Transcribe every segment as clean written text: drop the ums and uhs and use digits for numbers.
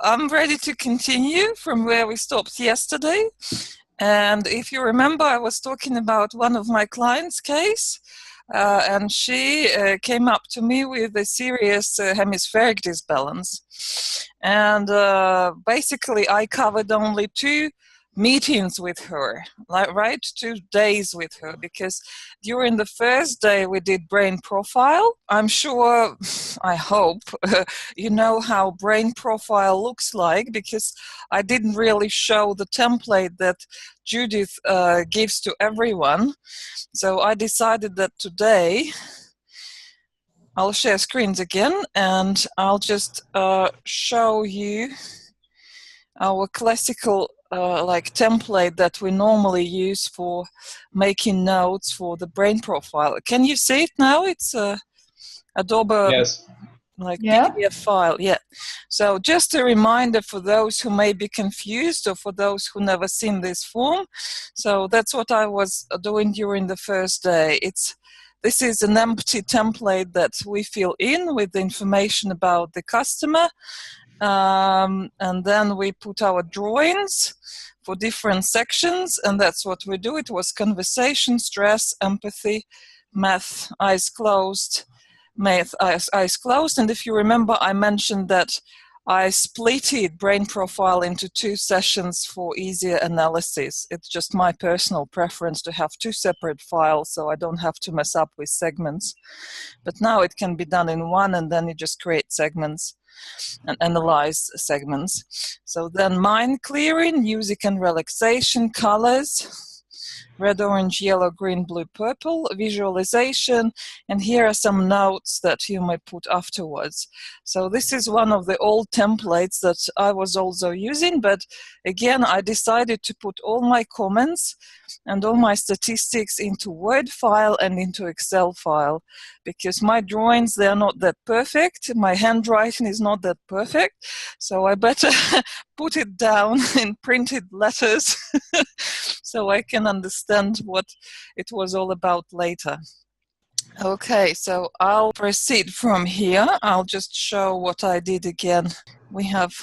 I'm ready to continue from where we stopped yesterday. And if you remember, I was talking about one of my clients' case, and she came up to me with a serious hemispheric disbalance. And basically, I covered only 2 meetings with her, right? 2 days with her, because during the first day we did brain profile. I'm sure, I hope, you know how brain profile looks like, because I didn't really show the template that Judith gives to everyone. So I decided that today I'll share screens again, and I'll just show you our classical like template that we normally use for making notes for the brain profile. Can you see it now? It's Adobe, yes, like Yeah. PDF file. Yeah. So just a reminder for those who may be confused, or for those who never seen this form. So that's what I was doing during the first day. This is an empty template that we fill in with the information about the customer. And then we put our drawings for different sections, and that's what we do. It was conversation, stress, empathy, math, eyes closed, math, eyes closed. And if you remember, I mentioned that I splitted brain profile into 2 sessions for easier analysis. It's just my personal preference to have 2 separate files, so I don't have to mess up with segments. But now it can be done in one, and then you just create segments and analyze segments. So then mind clearing, music and relaxation, colors, red, orange, yellow, green, blue, purple, visualization, and here are some notes that you may put afterwards. So this is one of the old templates that I was also using, but again, I decided to put all my comments and all my statistics into Word file and into Excel file, because my drawings, they're not that perfect. My handwriting is not that perfect, so I better put it down in printed letters so I can understand what it was all about later. Okay, so I'll proceed from here. I'll just show what I did again. We have,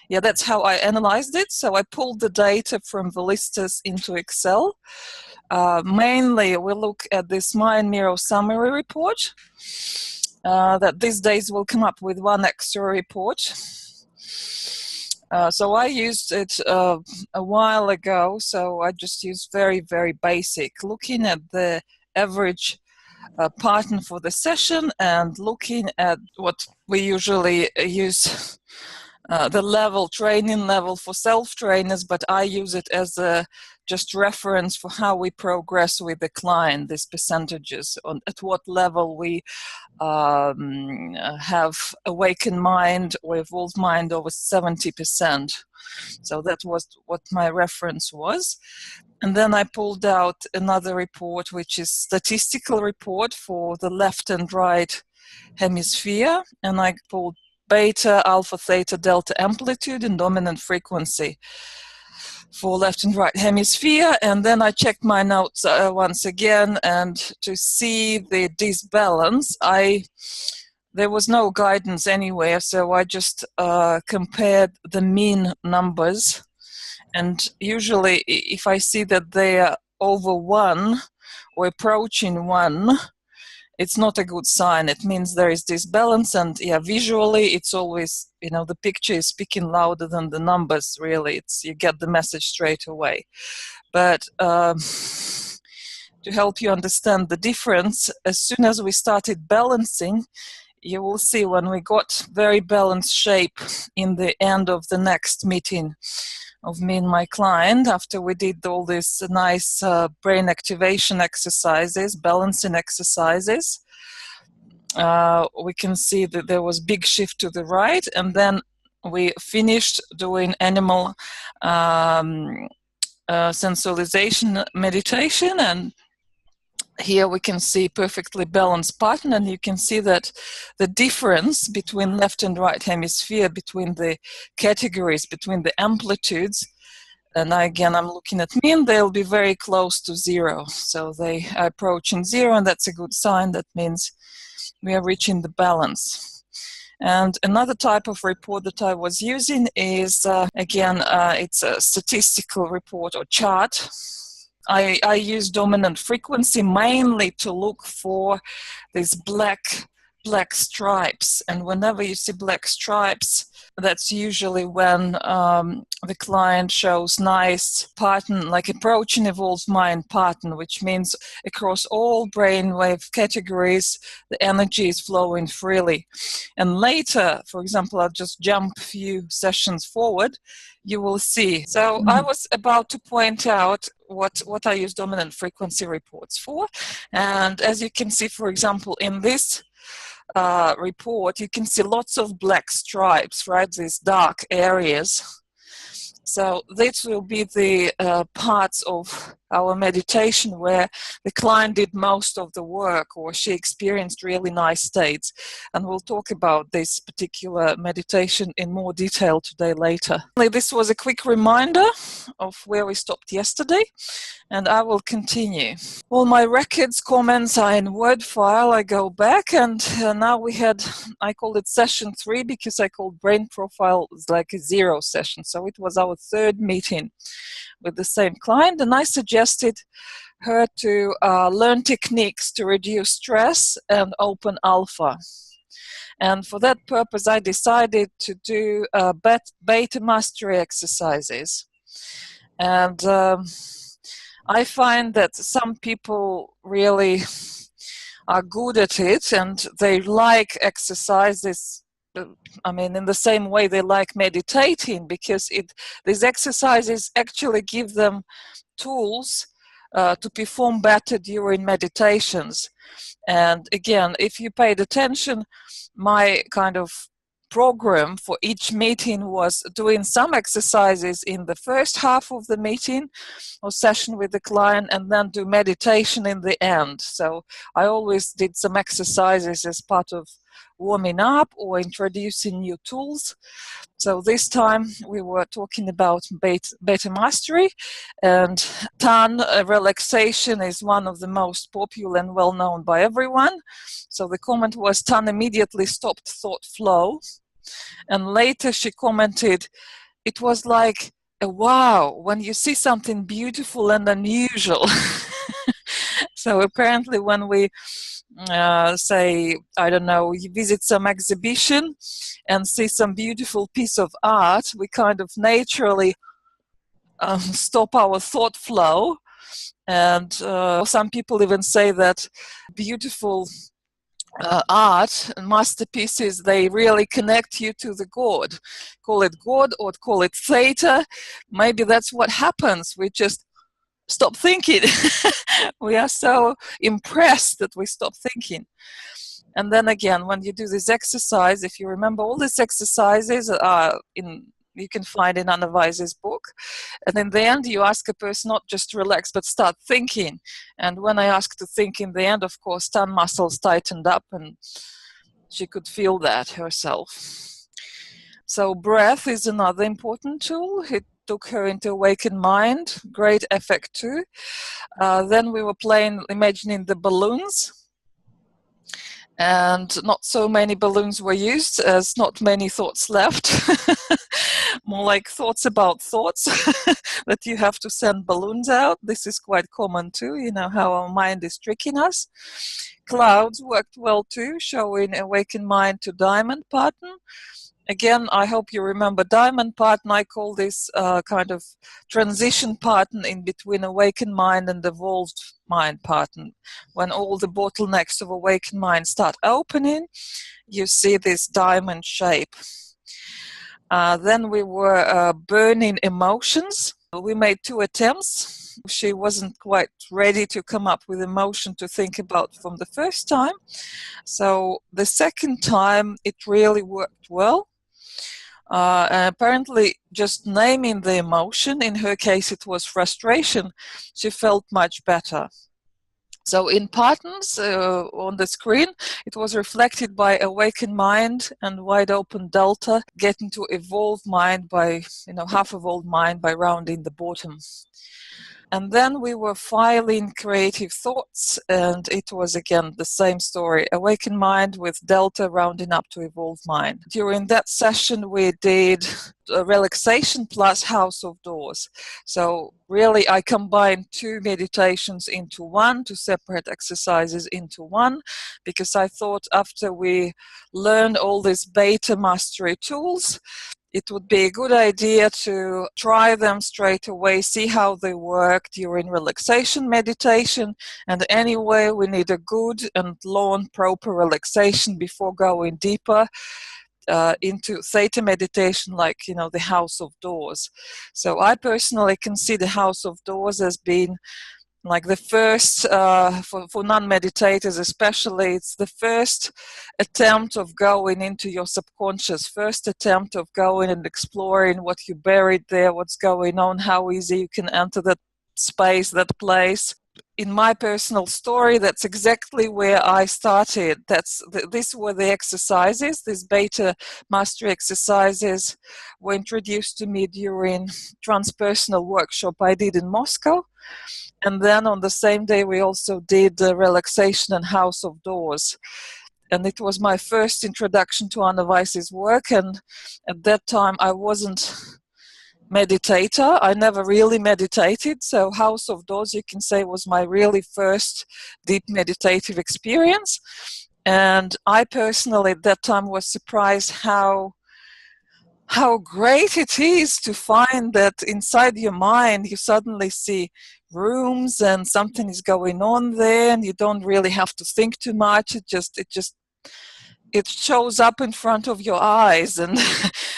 yeah, that's how I analyzed it. So I pulled the data from the listas into Excel. Mainly, we look at this Mind Mirror summary report that these days will come up with one extra report. So I used it a while ago, so I just used very, very basic, looking at the average pattern for the session and looking at what we usually use, the level, training level for self-trainers, but I use it as a just reference for how we progress with the client, these percentages, at what level we have awakened mind or evolved mind over 70%. So that was what my reference was. And then I pulled out another report, which is statistical report for the left and right hemisphere. And I pulled beta, alpha, theta, delta amplitude and dominant frequency for left and right hemisphere. And then I checked my notes once again, and to see the disbalance, there was no guidance anywhere, so I just compared the mean numbers. And usually if I see that they are over 1 or approaching 1, it's not a good sign. It means there is disbalance, and yeah, visually it's always, you know, the picture is speaking louder than the numbers, really. You get the message straight away. But to help you understand the difference, as soon as we started balancing, you will see when we got very balanced shape in the end of the next meeting of me and my client, after we did all these nice brain activation exercises, balancing exercises, we can see that there was big shift to the right, and then we finished doing animal sensualization meditation, and here we can see perfectly balanced pattern, and you can see that the difference between left and right hemisphere, between the categories, between the amplitudes, and again I'm looking at mean, they'll be very close to 0. So they are approaching 0, and that's a good sign. That means we are reaching the balance. And another type of report that I was using is, again, it's a statistical report or chart. I use dominant frequency mainly to look for these black stripes. And whenever you see black stripes, that's usually when the client shows nice pattern, like approach and evolved mind pattern, which means across all brainwave categories, the energy is flowing freely. And later, for example, I'll just jump a few sessions forward, you will see. So I was about to point out what I use dominant frequency reports for. And as you can see, for example, in this report, you can see lots of black stripes, right? These dark areas. So this will be the parts of our meditation where the client did most of the work, or she experienced really nice states. And we'll talk about this particular meditation in more detail today later. This was a quick reminder of where we stopped yesterday, and I will continue. All my records, comments are in Word file. I go back, and now we had, I called it session 3 because I called brain profile like a 0 session. So it was our 3rd meeting with the same client, and I suggested her to learn techniques to reduce stress and open alpha. And for that purpose, I decided to do beta mastery exercises. And I find that some people really are good at it, and they like exercises, I mean, in the same way they like meditating, because these exercises actually give them tools to perform better during meditations. And again, if you paid attention, my kind of program for each meeting was doing some exercises in the first half of the meeting or session with the client, and then do meditation in the end. So I always did some exercises as part of warming up or introducing new tools. So this time we were talking about beta mastery, and TAN relaxation is one of the most popular and well known by everyone. So the comment was, TAN immediately stopped thought flow. And later she commented, it was like a wow when you see something beautiful and unusual. So apparently when we say, I don't know, you visit some exhibition and see some beautiful piece of art, we kind of naturally stop our thought flow. And some people even say that beautiful art and masterpieces, they really connect you to the God. Call it God or call it theta. Maybe that's what happens. We just stop thinking. We are so impressed that we stop thinking. And then again, when you do this exercise, if you remember, all these exercises are you can find in Anna Weiss's book. And in the end, you ask a person not just to relax, but start thinking. And when I asked to think in the end, of course, tongue muscles tightened up, and she could feel that herself. So breath is another important tool. It took her into awakened mind. Great effect too. Then we were imagining the balloons. And not so many balloons were used, as not many thoughts left. More like thoughts about thoughts, that you have to send balloons out. This is quite common too, you know, how our mind is tricking us. Clouds worked well too, showing awakened mind to diamond pattern. Again, I hope you remember diamond pattern. I call this kind of transition pattern in between awakened mind and evolved mind pattern. When all the bottlenecks of awakened mind start opening, you see this diamond shape. Then we were burning emotions. We made 2 attempts. She wasn't quite ready to come up with emotion to think about from the first time. So the second time, it really worked well. And apparently just naming the emotion, in her case it was frustration, she felt much better. So in patterns on the screen, it was reflected by awakened mind and wide open delta, getting to evolved mind by, half evolved mind by rounding the bottom. And then we were filing creative thoughts, and it was again the same story, awakened mind with delta rounding up to evolved mind. During that session we did relaxation plus house of doors. So really I combined 2 meditations into one, 2 separate exercises into one, because I thought after we learned all these beta mastery tools, it would be a good idea to try them straight away, see how they work during relaxation meditation. And anyway, we need a good and long, proper relaxation before going deeper into theta meditation, like, the House of Doors. So I personally consider House of Doors as being like the first, for non-meditators especially, it's the first attempt of going into your subconscious, first attempt of going and exploring what you buried there, what's going on, how easy you can enter that space, that place. In my personal story, that's exactly where I started. These were the exercises. These beta mastery exercises were introduced to me during transpersonal workshop I did in Moscow. And then on the same day, we also did the relaxation and House of Doors. And it was my first introduction to Anna Weiss's work. And at that time, I wasn't meditator. I never really meditated. So House of Doors, you can say, was my really first deep meditative experience. And I personally at that time was surprised how great it is to find that inside your mind you suddenly see rooms and something is going on there, and you don't really have to think too much. It shows up in front of your eyes, and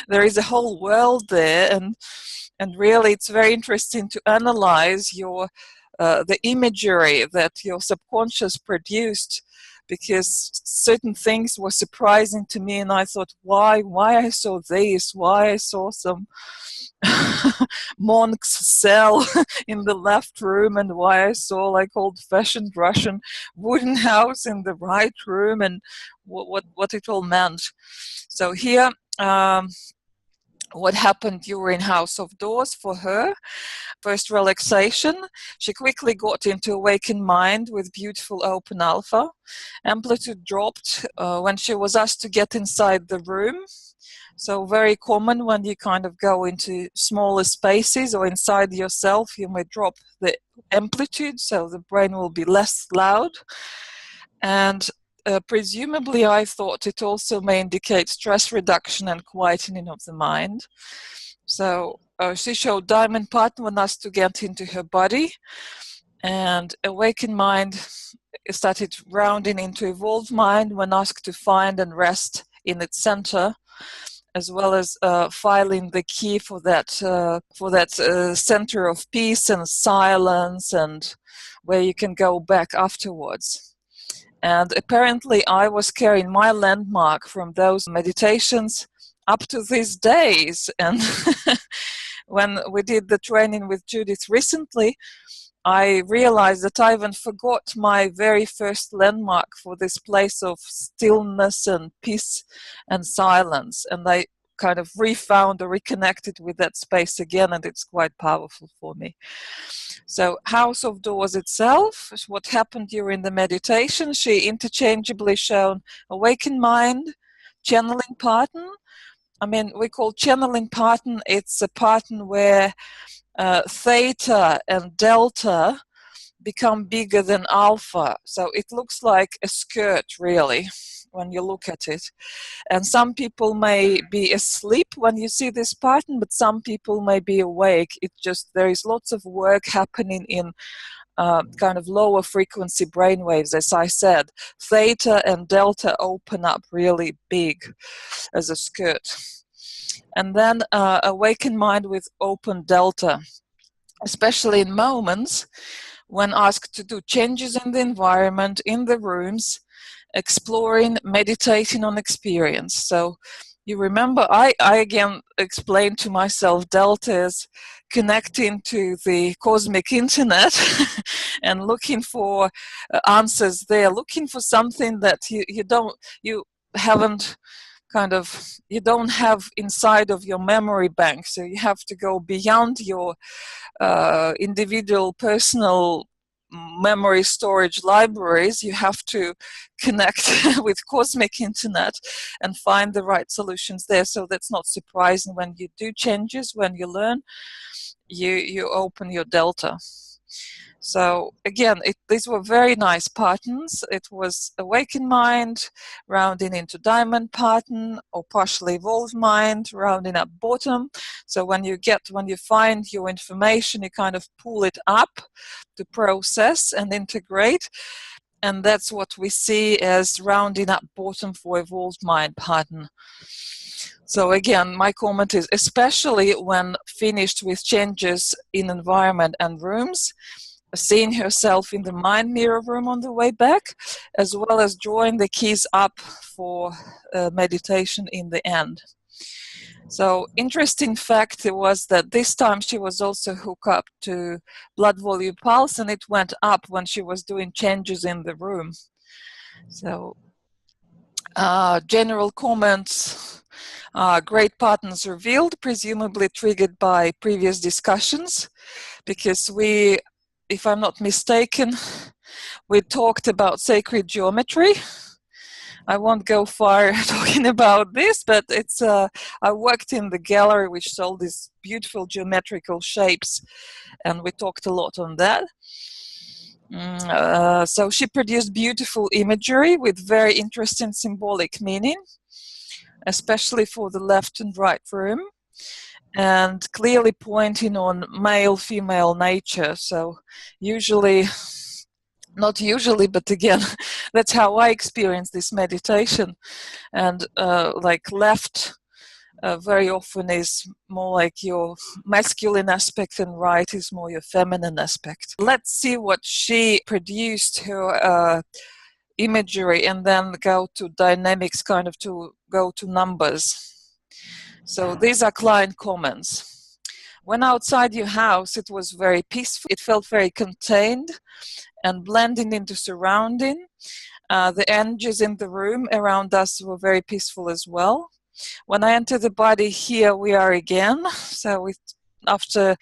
there is a whole world there, and really it's very interesting to analyze the imagery that your subconscious produced, because certain things were surprising to me, and I thought, why I saw this, why I saw some monk's cell in the left room, and why I saw like old-fashioned Russian wooden house in the right room, and what it all meant. So here, what happened during House of Doors for her? First relaxation, she quickly got into awakened mind with beautiful open alpha. Amplitude dropped when she was asked to get inside the room. So very common when you kind of go into smaller spaces or inside yourself, you may drop the amplitude, so the brain will be less loud. And presumably I thought it also may indicate stress reduction and quietening of the mind. So she showed diamond pattern when asked to get into her body, and awakened mind started rounding into evolved mind when asked to find and rest in its center, as well as filing the key for that center of peace and silence, and where you can go back afterwards. And apparently I was carrying my landmark from those meditations up to these days. And when we did the training with Judith recently, I realized that I even forgot my very first landmark for this place of stillness and peace and silence. And I kind of refound or reconnected with that space again, and it's quite powerful for me. So House of Doors itself, what happened during the meditation, she interchangeably shown awakened mind, channeling pattern. I mean, we call channeling pattern, it's a pattern where theta and delta become bigger than alpha. So it looks like a skirt, really, when you look at it. And some people may be asleep when you see this pattern, but some people may be awake. There is lots of work happening in kind of lower frequency brainwaves. As I said, theta and delta open up really big as a skirt. And then awakened mind with open delta, especially in moments when asked to do changes in the environment, in the rooms, exploring, meditating on experience. So you remember, I again explained to myself delta as connecting to the cosmic internet and looking for answers there, looking for something that you haven't kind of, you don't have inside of your memory bank, so you have to go beyond your individual personal memory storage libraries. You have to connect with cosmic internet and find the right solutions there. So that's not surprising when you do changes, when you learn, you open your delta. So again, these were very nice patterns. It was awakened mind, rounding into diamond pattern, or partially evolved mind, rounding up bottom. So when you find your information, you kind of pull it up to process and integrate. And that's what we see as rounding up bottom for evolved mind pattern. So again, my comment is, especially when finished with changes in environment and rooms, seeing herself in the mind mirror room on the way back, as well as drawing the keys up for meditation in the end. So interesting fact was that this time she was also hooked up to blood volume pulse, and it went up when she was doing changes in the room. So general comments, great patterns revealed, presumably triggered by previous discussions, because we, if I'm not mistaken, we talked about sacred geometry. I won't go far talking about this, but it's I worked in the gallery which sold these beautiful geometrical shapes, and we talked a lot on that. So she produced beautiful imagery with very interesting symbolic meaning, especially for the left and right room, and clearly pointing on male-female nature. So usually, not usually, but again, that's how I experience this meditation. And like left very often is more like your masculine aspect, and right is more your feminine aspect. Let's see what she produced, her imagery, and then go to dynamics, kind of to go to numbers. So these are client comments. When outside your house, it was very peaceful. It felt very contained and blending into surrounding. The energies in the room around us were very peaceful as well. When I enter the body, here we are again. So after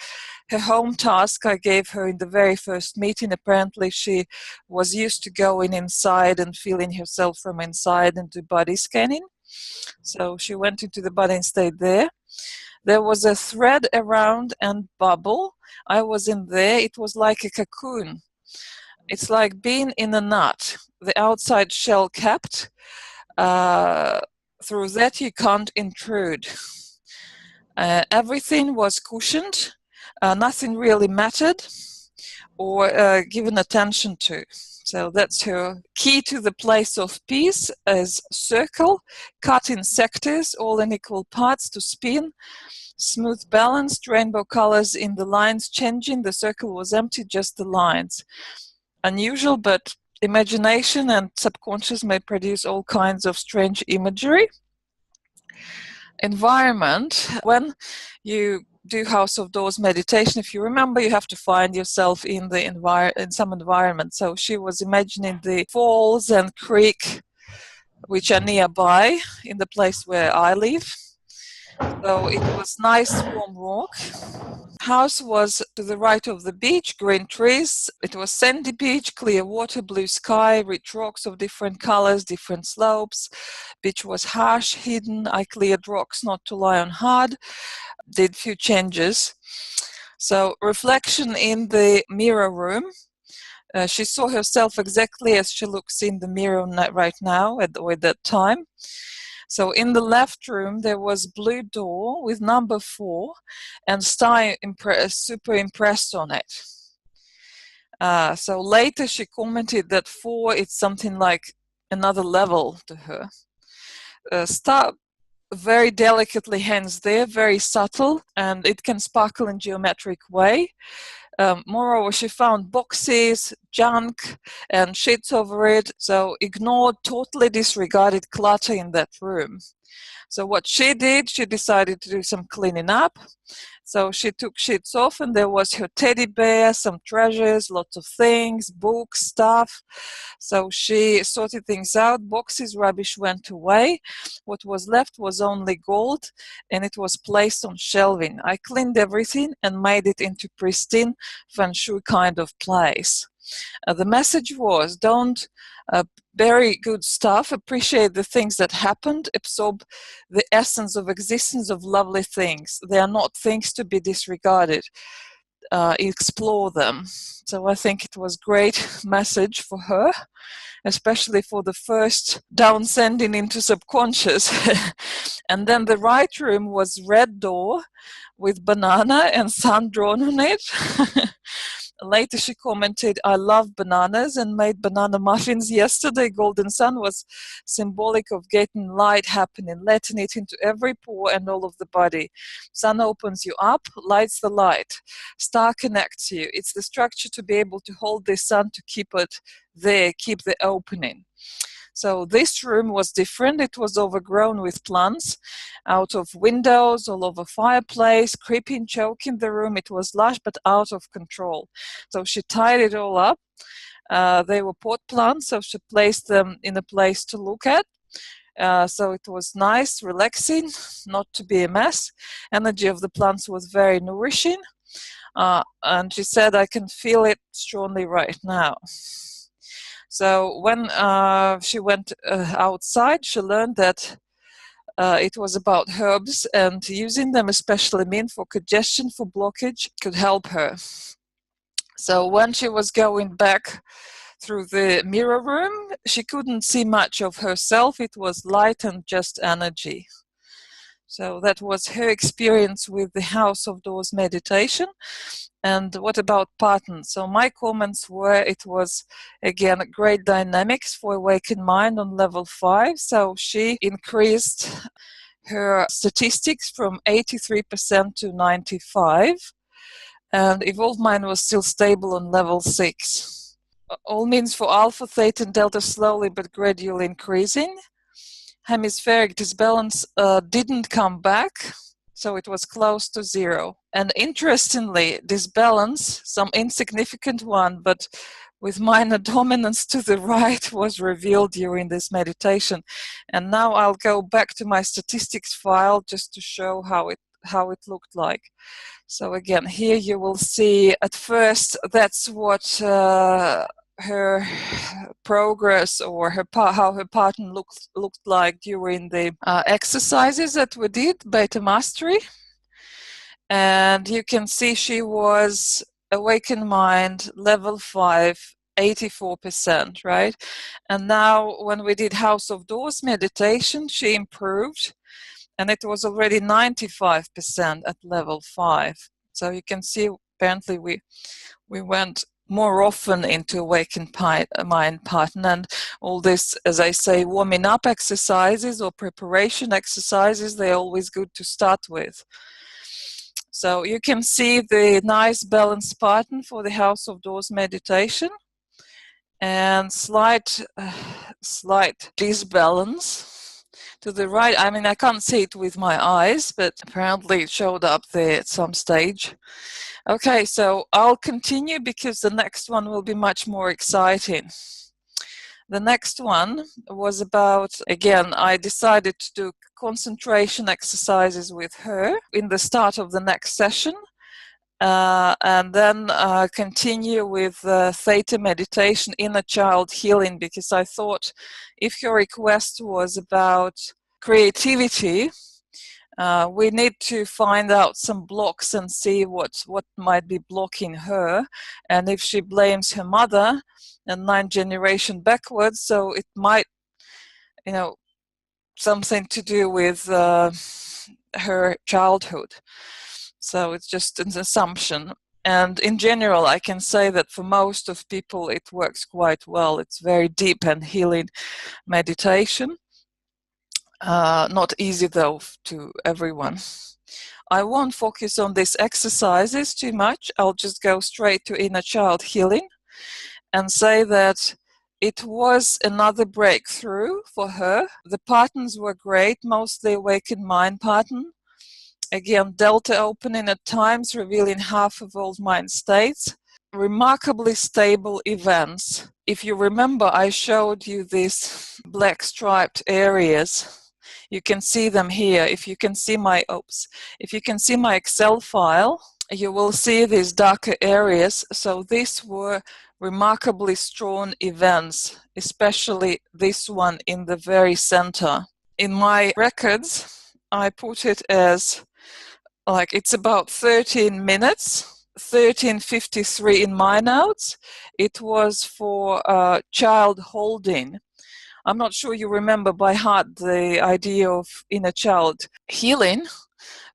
her home task I gave her in the very first meeting, apparently she was used to going inside and feeling herself from inside into body scanning. So she went into the body and stayed there. There was a thread around and bubble. I was in there. It was like a cocoon. It's like being in a nut. The outside shell capped. Through that you can't intrude. Everything was cushioned. Nothing really mattered or given attention to. So that's her key to the place of peace as circle, cut in sectors, all in equal parts to spin, smooth balanced, rainbow colors in the lines changing. The circle was empty, just the lines. Unusual, but imagination and subconscious may produce all kinds of strange imagery. Environment, when you do House of Doors meditation, if you remember, you have to find yourself in the in some environment. So she was imagining the falls and creek which are nearby in the place where I live. So it was nice warm walk. House was to the right of the beach, green trees. It was sandy beach, clear water, blue sky, rich rocks of different colors, different slopes. Beach was harsh, hidden. I cleared rocks not to lie on hard. Did few changes. So reflection in the mirror room. She saw herself exactly as she looks in the mirror right now at that time. So in the left room there was blue door with number 4 and star super impressed on it. So later she commented that 4 is something like another level to her. Star very delicately hangs there, very subtle, and it can sparkle in geometric way. Moreover, she found boxes, junk and shits over it. So ignored, totally disregarded clutter in that room. So what she did, she decided to do some cleaning up. So she took sheets off, and there was her teddy bear, some treasures, lots of things, books, stuff. So she sorted things out. Boxes, rubbish went away. What was left was only gold, and it was placed on shelving. I cleaned everything and made it into pristine feng shui kind of place. The message was, don't bury good stuff, appreciate the things that happened, absorb the essence of existence of lovely things. They are not things to be disregarded. Explore them. So I think it was great message for her, especially for the first downsending into subconscious. And then the right room was red door with banana and sun drawn on it. Later she commented, I love bananas and made banana muffins yesterday. Golden sun was symbolic of getting light happening, letting it into every pore and all of the body. Sun opens you up, lights the light. Star connects you. It's the structure to be able to hold the sun, to keep it there, keep the opening. So this room was different. It was overgrown with plants, out of windows, all over fireplace, creeping, choking the room. It was lush but out of control. So she tied it all up. They were pot plants, so she placed them in a place to look at. So it was nice, relaxing, not to be a mess. Energy of the plants was very nourishing. And she said, I can feel it strongly right now. So when she went outside, she learned that it was about herbs, and using them, especially mint for congestion, for blockage, could help her. So when she was going back through the mirror room, she couldn't see much of herself. It was light and just energy. So that was her experience with the House of Doors meditation. And what about patterns? So my comments were, it was, again, great dynamics for awakened mind on level 5. So she increased her statistics from 83% to 95%. And evolved mind was still stable on level 6. All means for alpha, theta, and delta slowly but gradually increasing. Hemispheric disbalance didn't come back, so it was close to 0. And interestingly, disbalance, some insignificant one, but with minor dominance to the right, was revealed during this meditation. And now I'll go back to my statistics file just to show how it looked like. So again, here you will see, at first, that's what her progress, or how her pattern looked like during the exercises that we did, Beta Mastery. And you can see she was awakened mind, level 5, 84%, right? And now when we did House of Doors meditation, she improved, and it was already 95% at level 5. So you can see, apparently we went more often into awakened mind pattern, and all this, as I say, warming up exercises or preparation exercises, they're always good to start with. So you can see the nice balanced pattern for the House of Doors meditation, and slight disbalance to the right. I mean, I can't see it with my eyes, but apparently it showed up there at some stage. Okay, so I'll continue because the next one will be much more exciting. The next one was about, again, I decided to do concentration exercises with her in the start of the next session, and then continue with theta meditation, inner child healing, because I thought if your request was about creativity, we need to find out some blocks and see what might be blocking her, and if she blames her mother and 9th generation backwards, so it might, something to do with her childhood. So it's just an assumption. And in general, I can say that for most of people it works quite well. It's very deep and healing meditation. Not easy though to everyone. I won't focus on these exercises too much. I'll just go straight to inner child healing. and say that it was another breakthrough for her. The patterns were great, mostly awakened mind pattern. Again, delta opening at times, revealing half evolved mind states. Remarkably stable events. If you remember, I showed you these black striped areas. You can see them here. If you can see my Excel file, you will see these darker areas. So these were remarkably strong events, especially this one in the very center. In my records, I put it as like it's about 13 minutes. 13:53 in my notes. It was for child holding. I'm not sure you remember by heart the idea of inner child healing,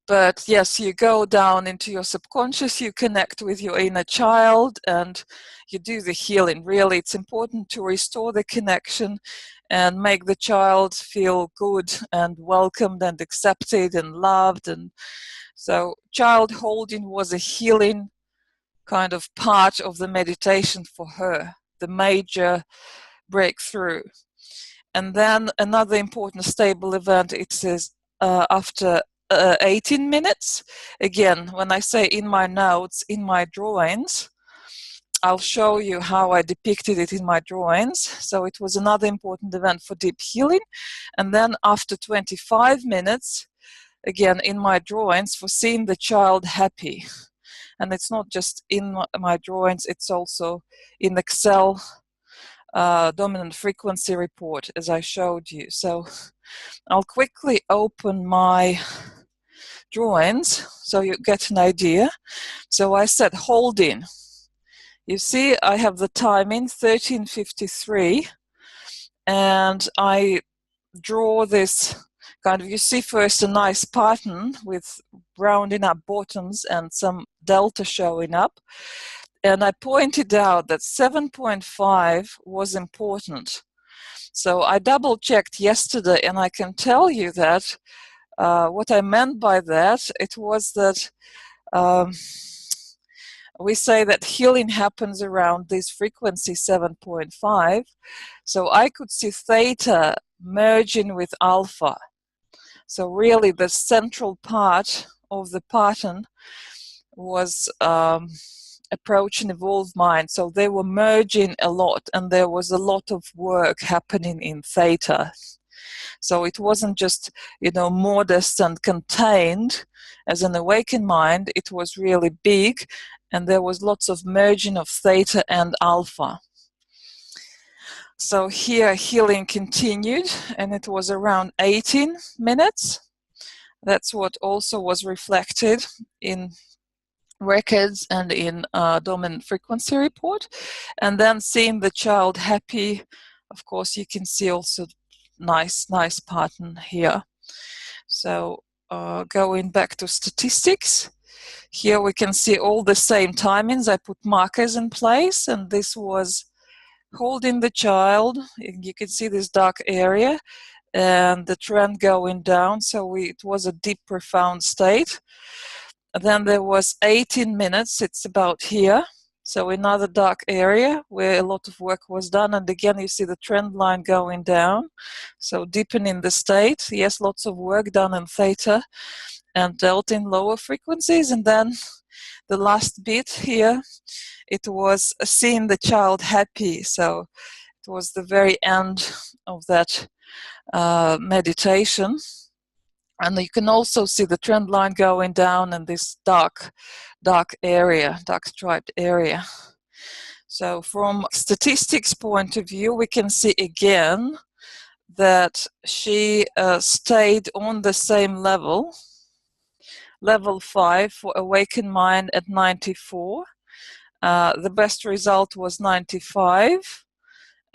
but yes, you go down into your subconscious, you connect with your inner child, and you do the healing. Really, it's important to restore the connection and make the child feel good and welcomed and accepted and loved. And so child holding was a healing kind of part of the meditation for her, the major breakthrough. And then another important stable event, it says after 18 minutes. Again, when I say in my notes, in my drawings, I'll show you how I depicted it in my drawings. So it was another important event for deep healing. And then after 25 minutes, again in my drawings, for seeing the child happy. And it's not just in my drawings, it's also in Excel dominant frequency report, as I showed you. So I'll quickly open my drawings so you get an idea. So I said holding. You see, I have the timing 13:53, and I draw this kind of, you see first a nice pattern with rounding up bottoms and some delta showing up. And I pointed out that 7.5 was important. So I double checked yesterday, and I can tell you that what I meant by that, it was that we say that healing happens around this frequency 7.5. So I could see theta merging with alpha. So really the central part of the pattern was approaching evolved mind. So they were merging a lot, and there was a lot of work happening in theta. So it wasn't just, modest and contained as an awakened mind. It was really big, and there was lots of merging of theta and alpha. So here healing continued, and it was around 18 minutes. That's what also was reflected in records and in dominant frequency report. And then seeing the child happy, of course, you can see also nice pattern here. So going back to statistics, here we can see all the same timings. I put markers in place, and this was holding the child. You can see this dark area and the trend going down. So it was a deep, profound state. Then there was 18 minutes, it's about here. So another dark area where a lot of work was done. And again, you see the trend line going down. So deepening the state. Yes, lots of work done in theta and delta in lower frequencies. And then the last bit here, it was seeing the child happy. So it was the very end of that meditation. And you can also see the trend line going down in this dark area, dark striped area. So from statistics point of view, we can see again that she stayed on the same level 5 for awakened mind at 94. The best result was 95.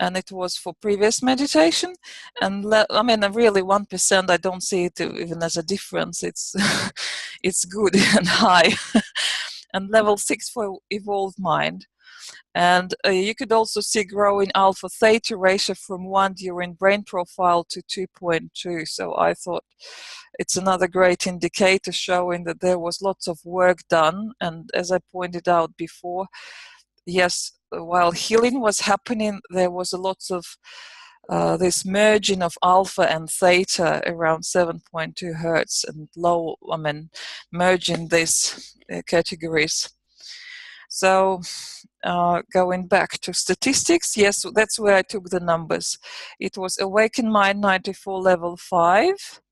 And it was for previous meditation. And really 1%, I don't see it even as a difference. It's it's good and high. And level 6 for evolved mind. And you could also see growing alpha theta ratio from 1 during brain profile to 2.2. So I thought it's another great indicator showing that there was lots of work done. And as I pointed out before, yes, while healing was happening, there was a lot of this merging of alpha and theta around 7.2 hertz and low, merging these categories. So going back to statistics, yes, that's where I took the numbers. It was Awakened Mind 94 level 5.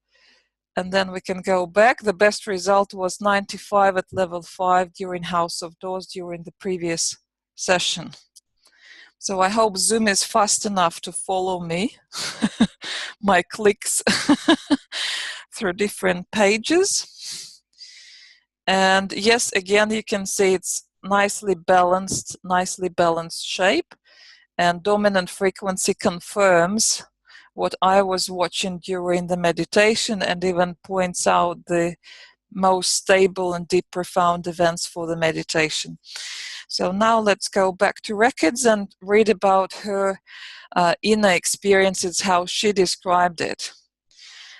And then we can go back. The best result was 95 at level 5 during House of Doors during the previous session. So I hope Zoom is fast enough to follow me, my clicks through different pages. And yes, again, you can see it's nicely balanced shape, and dominant frequency confirms what I was watching during the meditation, and even points out the most stable and deep profound events for the meditation. So now let's go back to records and read about her inner experiences, how she described it.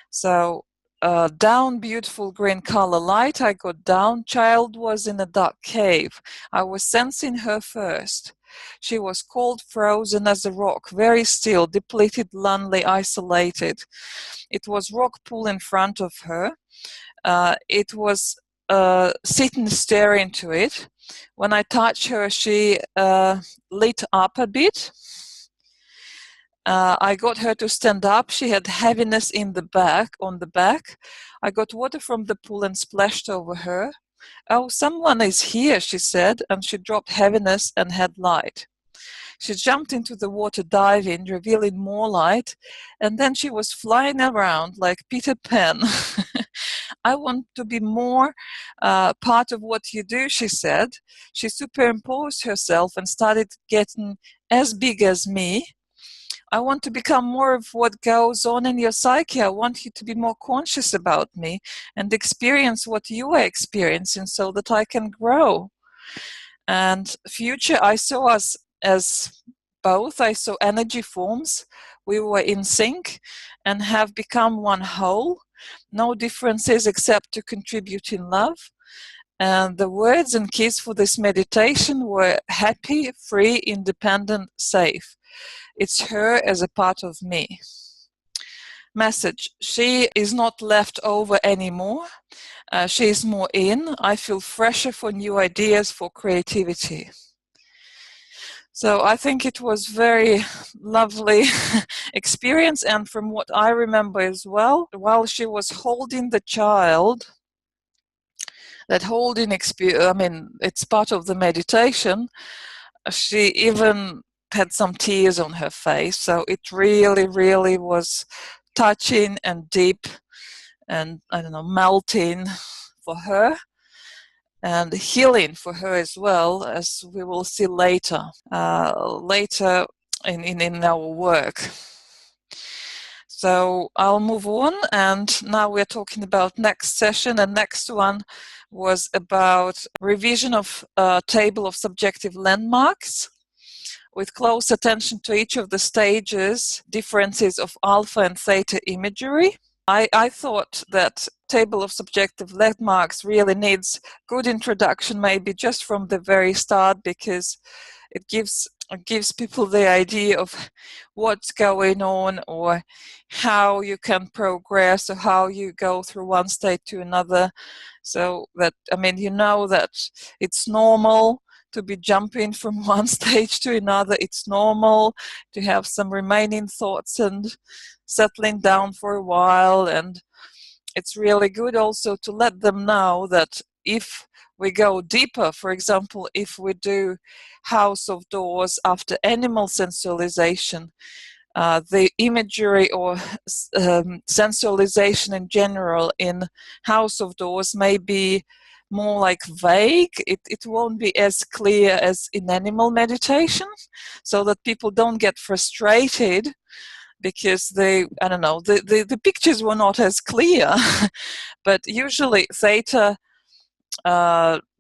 So down, beautiful green color light. I got down. Child was in a dark cave. I was sensing her first. She was cold, frozen as a rock, very still, depleted, lonely, isolated. It was rock pool in front of her. It was sitting, staring into it. When I touched her, she lit up a bit. I got her to stand up. She had heaviness on the back. I got water from the pool and splashed over her. Oh, someone is here, she said, and she dropped heaviness and had light. She jumped into the water, diving, revealing more light, and then she was flying around like Peter Pan. I want to be more part of what you do, she said. She superimposed herself and started getting as big as me. I want to become more of what goes on in your psyche. I want you to be more conscious about me and experience what you are experiencing so that I can grow. And future, I saw us as both. I saw energy forms. We were in sync and have become one whole. No differences except to contribute in love. And the words and keys for this meditation were happy, free, independent, safe. It's her as a part of me. Message: she is not left over anymore. She is more in. I feel fresher for new ideas, for creativity. So I think it was very lovely experience. And from what I remember as well, while she was holding the child, that holding experience, it's part of the meditation, she even had some tears on her face. So it really, really was touching and deep and, melting for her, and healing for her as well, as we will see later in our work. So I'll move on, and now we're talking about next session. And next one was about revision of table of subjective landmarks, with close attention to each of the stages, differences of alpha and theta imagery. I thought that table of subjective landmarks really needs good introduction, maybe just from the very start, because it gives people the idea of what's going on, or how you can progress, or how you go through one state to another. So that, that it's normal to be jumping from one stage to another. It's normal to have some remaining thoughts and settling down for a while. And it's really good also to let them know that if we go deeper, for example, if we do House of Doors after animal sensualization, the imagery or sensualization in general in House of Doors may be more like vague. It won't be as clear as in animal meditation, so that people don't get frustrated because the pictures were not as clear. But usually theta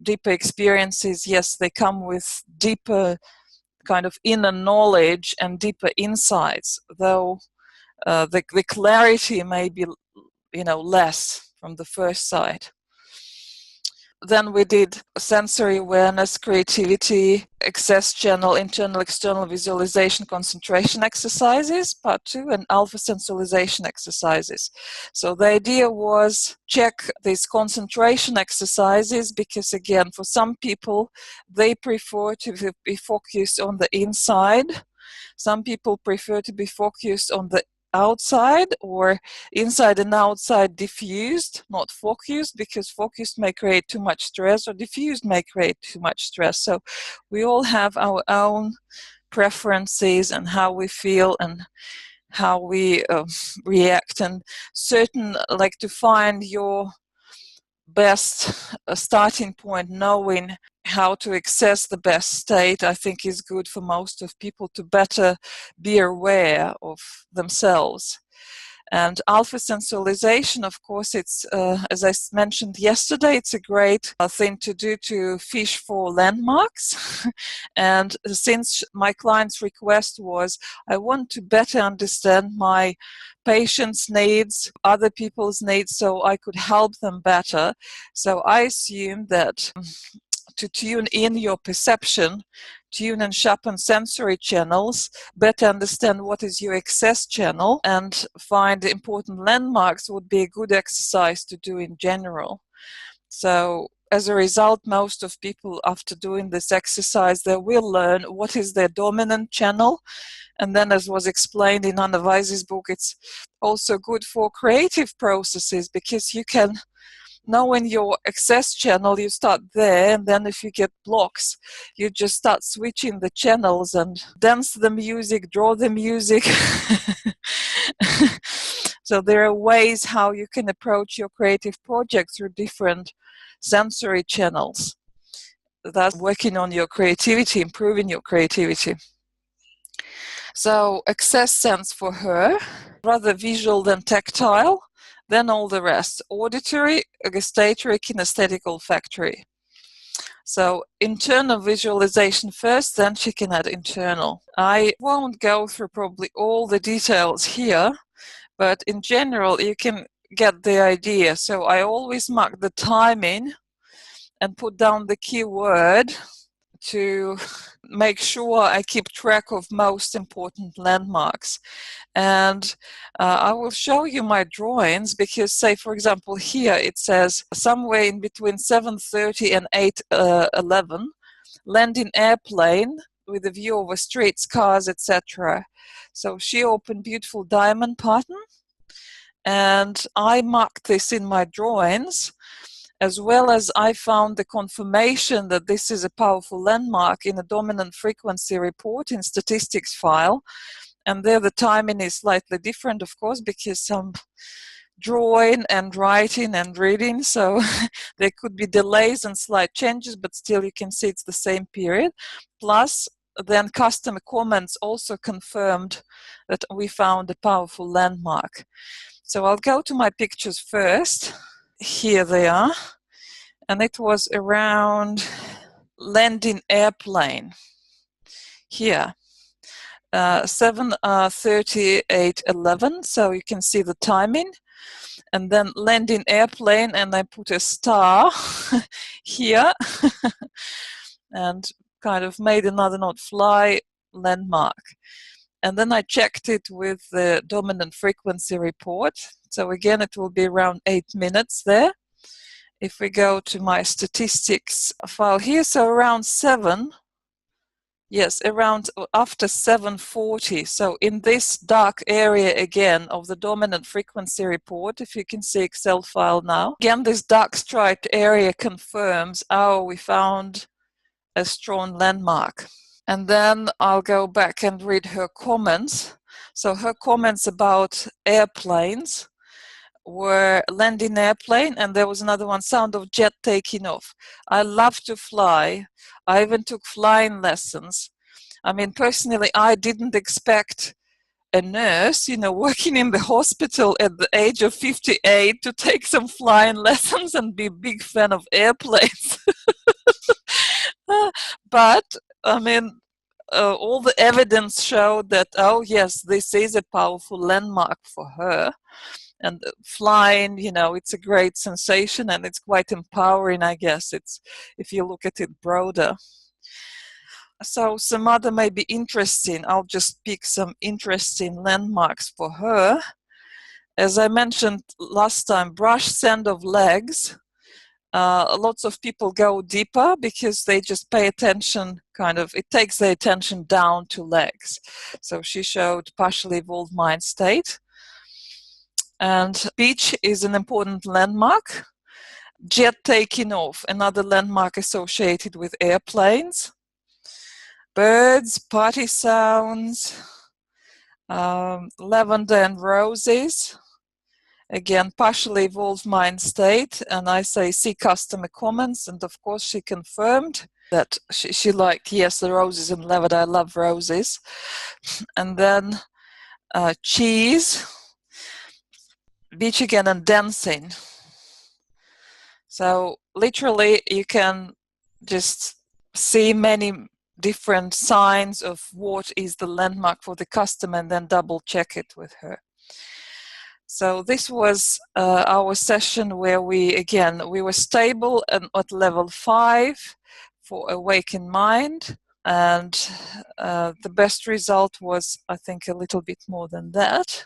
deeper experiences, yes, they come with deeper kind of inner knowledge and deeper insights, though the clarity may be less from the first sight. Then we did sensory awareness, creativity, access channel, internal, external visualization, concentration exercises, part 2, and alpha sensualization exercises. So the idea was check these concentration exercises because, again, for some people, they prefer to be focused on the inside. Some people prefer to be focused on the outside, or inside and outside diffused, not focused, because focused may create too much stress, or diffused may create too much stress. So we all have our own preferences and how we feel and how we react, and certain, like, to find your best starting point, knowing how to access the best state, I think is good for most of people to better be aware of themselves. And alpha sensualization, of course, it's, as I mentioned yesterday, it's a great thing to do to fish for landmarks. And since my client's request was, I want to better understand my patients' needs, other people's needs, so I could help them better. So I assume that to tune in your perception, tune and sharpen sensory channels, better understand what is your access channel, and find important landmarks would be a good exercise to do in general. So as a result, most of people, after doing this exercise, they will learn what is their dominant channel. And then, as was explained in Anna Weiss's book, it's also good for creative processes because you can, knowing your access channel, you start there, and then if you get blocks, you just start switching the channels and dance the music, draw the music. So there are ways how you can approach your creative project through different sensory channels. That's working on your creativity, improving your creativity. So access sense for her, rather visual than tactile. Then all the rest: auditory, gustatory, kinesthetic, olfactory. So internal visualization first, then she can add internal. I won't go through probably all the details here, but in general you can get the idea. So I always mark the timing and put down the keyword to make sure I keep track of most important landmarks. And I will show you my drawings because, say, for example, here it says somewhere in between 7:30 and 8:11, land in airplane with a view over streets, cars, etc. So she opened beautiful diamond pattern, and I marked this in my drawings, as well as I found the confirmation that this is a powerful landmark in a dominant frequency report in statistics file. And there the timing is slightly different, of course, because I'm drawing and writing and reading, so there could be delays and slight changes, but still you can see it's the same period. Plus, then customer comments also confirmed that we found a powerful landmark. So I'll go to my pictures first. Here they are. And it was around landing airplane. Here. 7:38:11, so you can see the timing, and then landing airplane, and I put a star here and kind of made another not fly landmark. And then I checked it with the dominant frequency report, so again it will be around 8 minutes there. If we go to my statistics file here, so around 7, yes, around after 7:40. So in this dark area again of the dominant frequency report, if you can see Excel file now, again this dark striped area confirms, oh, we found a strong landmark. And then I'll go back and read her comments. So her comments about airplanes were landing airplane, and there was another one, sound of jet taking off. I love to fly. I even took flying lessons. I mean, personally, I didn't expect a nurse, working in the hospital at the age of 58 to take some flying lessons and be a big fan of airplanes. But, I mean, all the evidence showed that, oh yes, this is a powerful landmark for her. And flying, you know, it's a great sensation and it's quite empowering, I guess, it's if you look at it broader. So some other maybe interesting, I'll just pick some interesting landmarks for her. As I mentioned last time, brush sand of legs. Lots of people go deeper because they just pay attention, kind of, it takes their attention down to legs. So she showed partially evolved mind state. And beach is an important landmark. Jet taking off, another landmark associated with airplanes. Birds, party sounds, lavender and roses. Again, partially evolved mind state, and I say see customer comments, and of course she confirmed that she liked, yes, the roses and lavender, I love roses. And then cheese, beach again, and dancing. So literally you can just see many different signs of what is the landmark for the customer and then double check it with her. So this was our session where we were stable at level 5 for awakened mind, and the best result was, I think, a little bit more than that.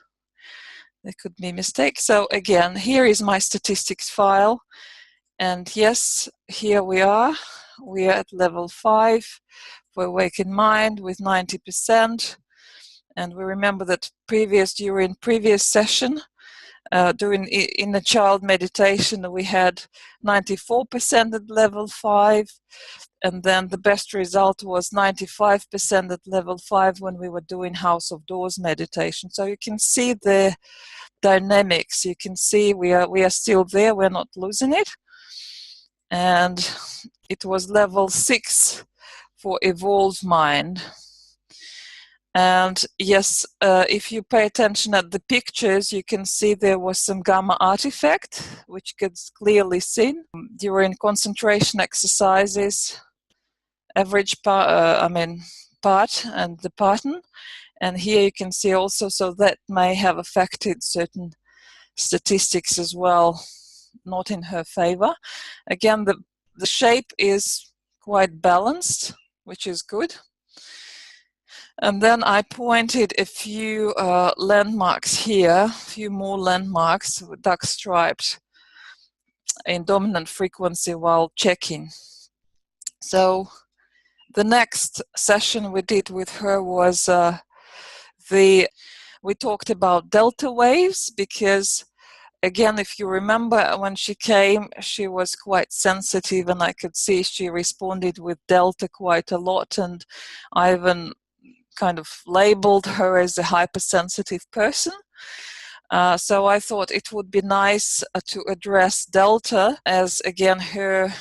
There could be mistakes. So again, here is my statistics file, and yes, here we are at level 5 for awakened mind with 90%. And we remember that during previous session, in the child meditation, we had 94% at level 5, and then the best result was 95% at level 5 when we were doing House of Doors meditation. So you can see the dynamics. You can see we are still there. We're not losing it. And it was level 6 for evolved mind. And yes, if you pay attention at the pictures, you can see there was some gamma artifact, which gets clearly seen during concentration exercises, average part and the pattern. And here you can see also, so that may have affected certain statistics as well, not in her favor. Again, the shape is quite balanced, which is good. And then I pointed a few landmarks here, a few more landmarks, dark striped in dominant frequency while checking. So the next session we did with her was we talked about delta waves, because again, if you remember, when she came, she was quite sensitive, and I could see she responded with delta quite a lot, and I even kind of labeled her as a hypersensitive person. So I thought it would be nice to address delta as, again, her,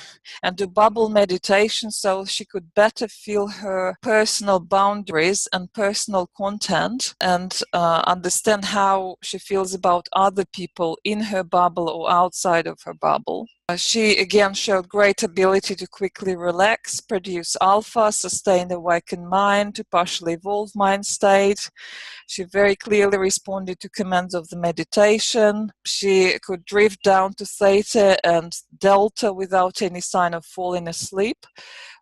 and do bubble meditation so she could better feel her personal boundaries and personal content, and understand how she feels about other people in her bubble or outside of her bubble. She again showed great ability to quickly relax, produce alpha, sustain awakened mind to partially evolved mind state. She very clearly responded to commands of the meditation. She could drift down to theta and delta without any sign of falling asleep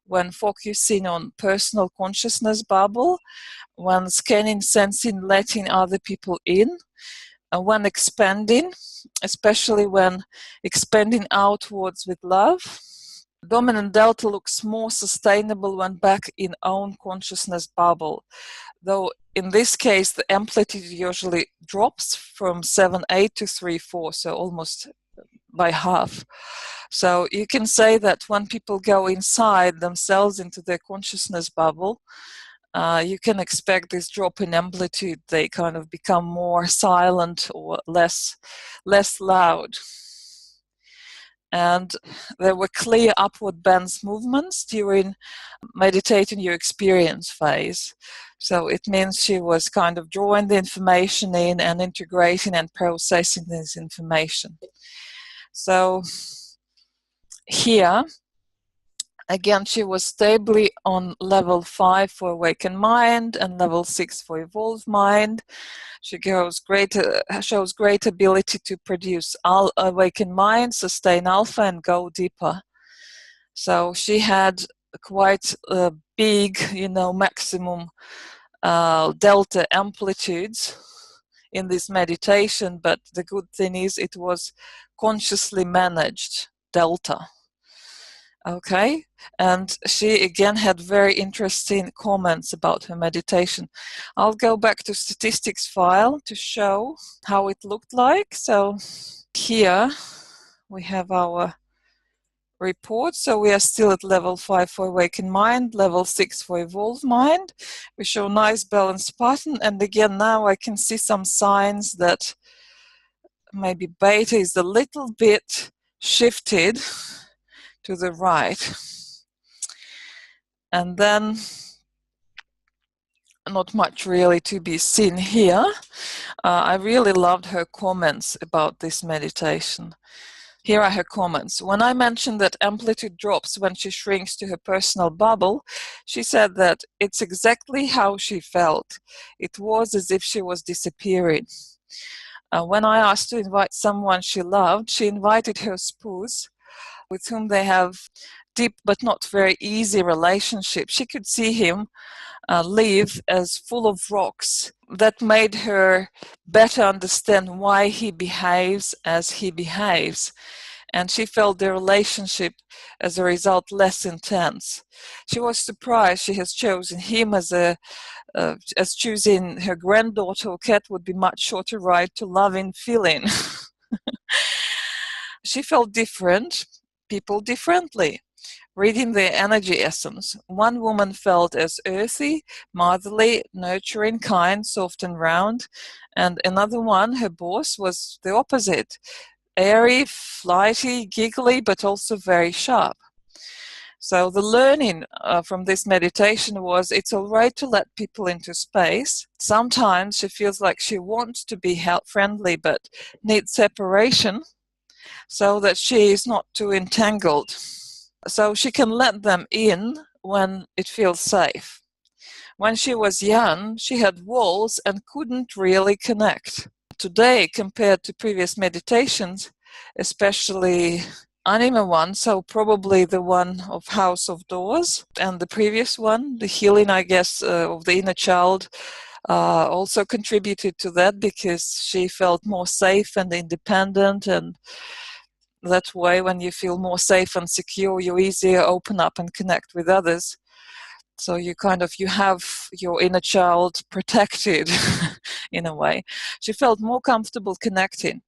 when focusing on personal consciousness bubble, when scanning, sensing, letting other people in, and when expanding, especially when expanding outwards with love. Dominant delta looks more sustainable when back in own consciousness bubble, though in this case the amplitude usually drops from 7-8 to 3-4, so almost by half. So you can say that when people go inside themselves into their consciousness bubble, you can expect this drop in amplitude. They kind of become more silent or less loud. And there were clear upward bends movements during meditating your experience phase. So it means she was kind of drawing the information in and integrating and processing this information. So here Again, she was stably on level 5 for awakened mind and level 6 for evolved mind. She shows great ability to produce awakened mind, sustain alpha, and go deeper. So she had quite a big, maximum delta amplitudes in this meditation, but the good thing is it was consciously managed delta. Okay, and she again had very interesting comments about her meditation. I'll go back to statistics file to show how it looked like. So here we have our report. So we are still at level 5 for awakened mind, level 6 for evolved mind. We show nice balanced pattern, and again now I can see some signs that maybe beta is a little bit shifted to the right. And then not much really to be seen here. I really loved her comments about this meditation. Here are her comments. When I mentioned that amplitude drops when she shrinks to her personal bubble, she said that it's exactly how she felt. It was as if she was disappearing. When I asked to invite someone she loved, she invited her spouse, with whom they have deep but not very easy relationship. She could see him live as full of rocks. That made her better understand why he behaves as he behaves. And she felt the relationship as a result less intense. She was surprised she has chosen him as choosing her granddaughter or cat would be much shorter ride to loving feeling. She felt different, people differently. Reading their energy essence, one woman felt as earthy, motherly, nurturing, kind, soft and round, and another one, her boss, was the opposite, airy, flighty, giggly, but also very sharp. So the learning from this meditation was it's all right to let people into space. Sometimes she feels like she wants to be friendly but needs separation so that she is not too entangled. So she can let them in when it feels safe. When she was young, she had walls and couldn't really connect. Today, compared to previous meditations, especially Anima one, so probably the one of House of Doors, and the previous one, the healing, I guess, of the inner child, also contributed to that because she felt more safe and independent, and that way when you feel more safe and secure, you easier open up and connect with others. So you have your inner child protected in a way. She felt more comfortable connecting.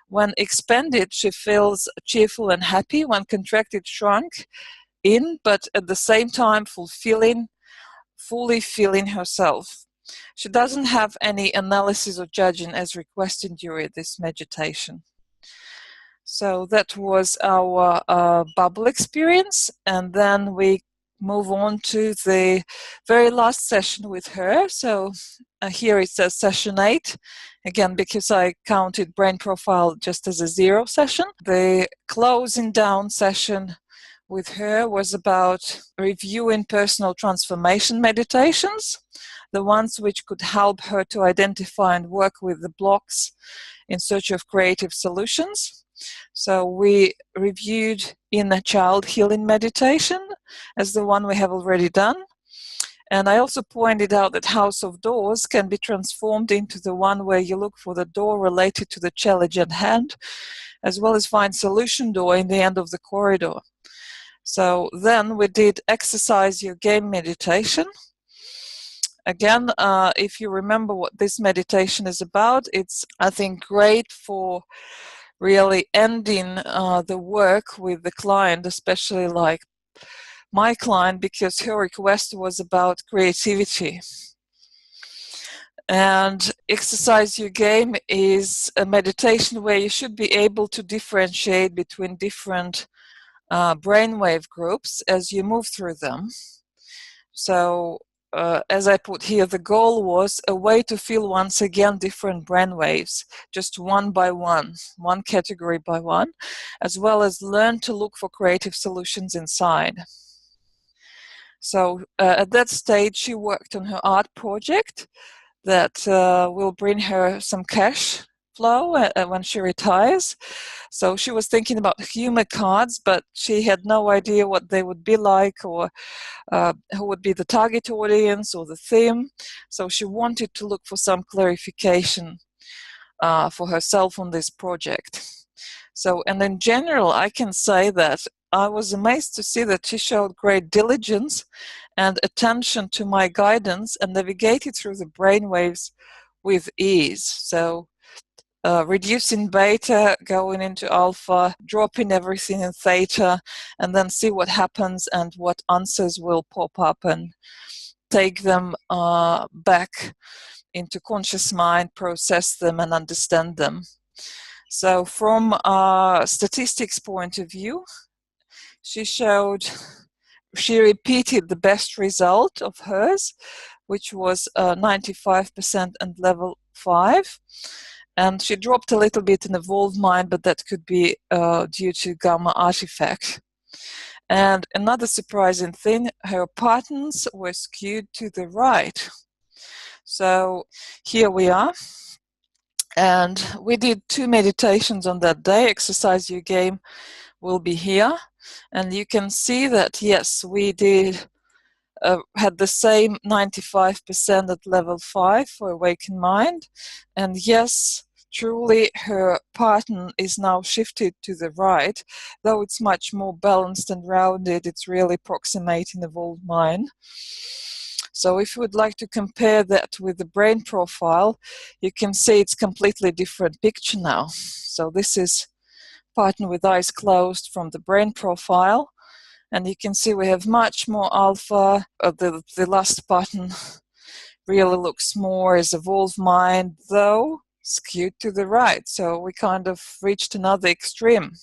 When expanded, she feels cheerful and happy. When contracted, shrunk in, but at the same time fully feeling herself. She doesn't have any analysis or judging as requested during this meditation. So that was our bubble experience, and then we move on to the very last session with her. So here it says session 8, again because I counted brain profile just as a 0 session. The closing down session with her was about reviewing personal transformation meditations, the ones which could help her to identify and work with the blocks in search of creative solutions. So we reviewed inner child healing meditation as the one we have already done. And I also pointed out that House of Doors can be transformed into the one where you look for the door related to the challenge at hand, as well as find solution door in the end of the corridor. So then we did exercise your game meditation. Again, if you remember what this meditation is about, it's, I think, great for really ending the work with the client, especially like my client, because her request was about creativity. And exercise your game is a meditation where you should be able to differentiate between different brainwave groups as you move through them. So as I put here, the goal was a way to feel once again different brainwaves, just one by one category by one, as well as learn to look for creative solutions inside. So at that stage, she worked on her art project that will bring her some cash flow when she retires. So she was thinking about humor cards, but she had no idea what they would be like, or who would be the target audience or the theme. So she wanted to look for some clarification for herself on this project. So, and in general, I can say that I was amazed to see that she showed great diligence and attention to my guidance and navigated through the brainwaves with ease. So, reducing beta, going into alpha, dropping everything in theta, and then see what happens and what answers will pop up, and take them back into conscious mind, process them, and understand them. So from a statistics point of view, she repeated the best result of hers, which was 95% and level 5. And she dropped a little bit in evolved mind, but that could be due to gamma artifact. And another surprising thing, her patterns were skewed to the right. So here we are. And we did 2 meditations on that day. Exercise Your Game will be here. And you can see that, yes, we did had the same 95% at level 5 for Awakened Mind. And yes, truly her pattern is now shifted to the right. Though it's much more balanced and rounded, it's really approximating Evolved Mind. So if you would like to compare that with the brain profile, you can see it's completely different picture now. So this is pattern with eyes closed from the brain profile. And you can see we have much more alpha. The last pattern really looks more as Evolved Mind, though skewed to the right. So we kind of reached another extreme.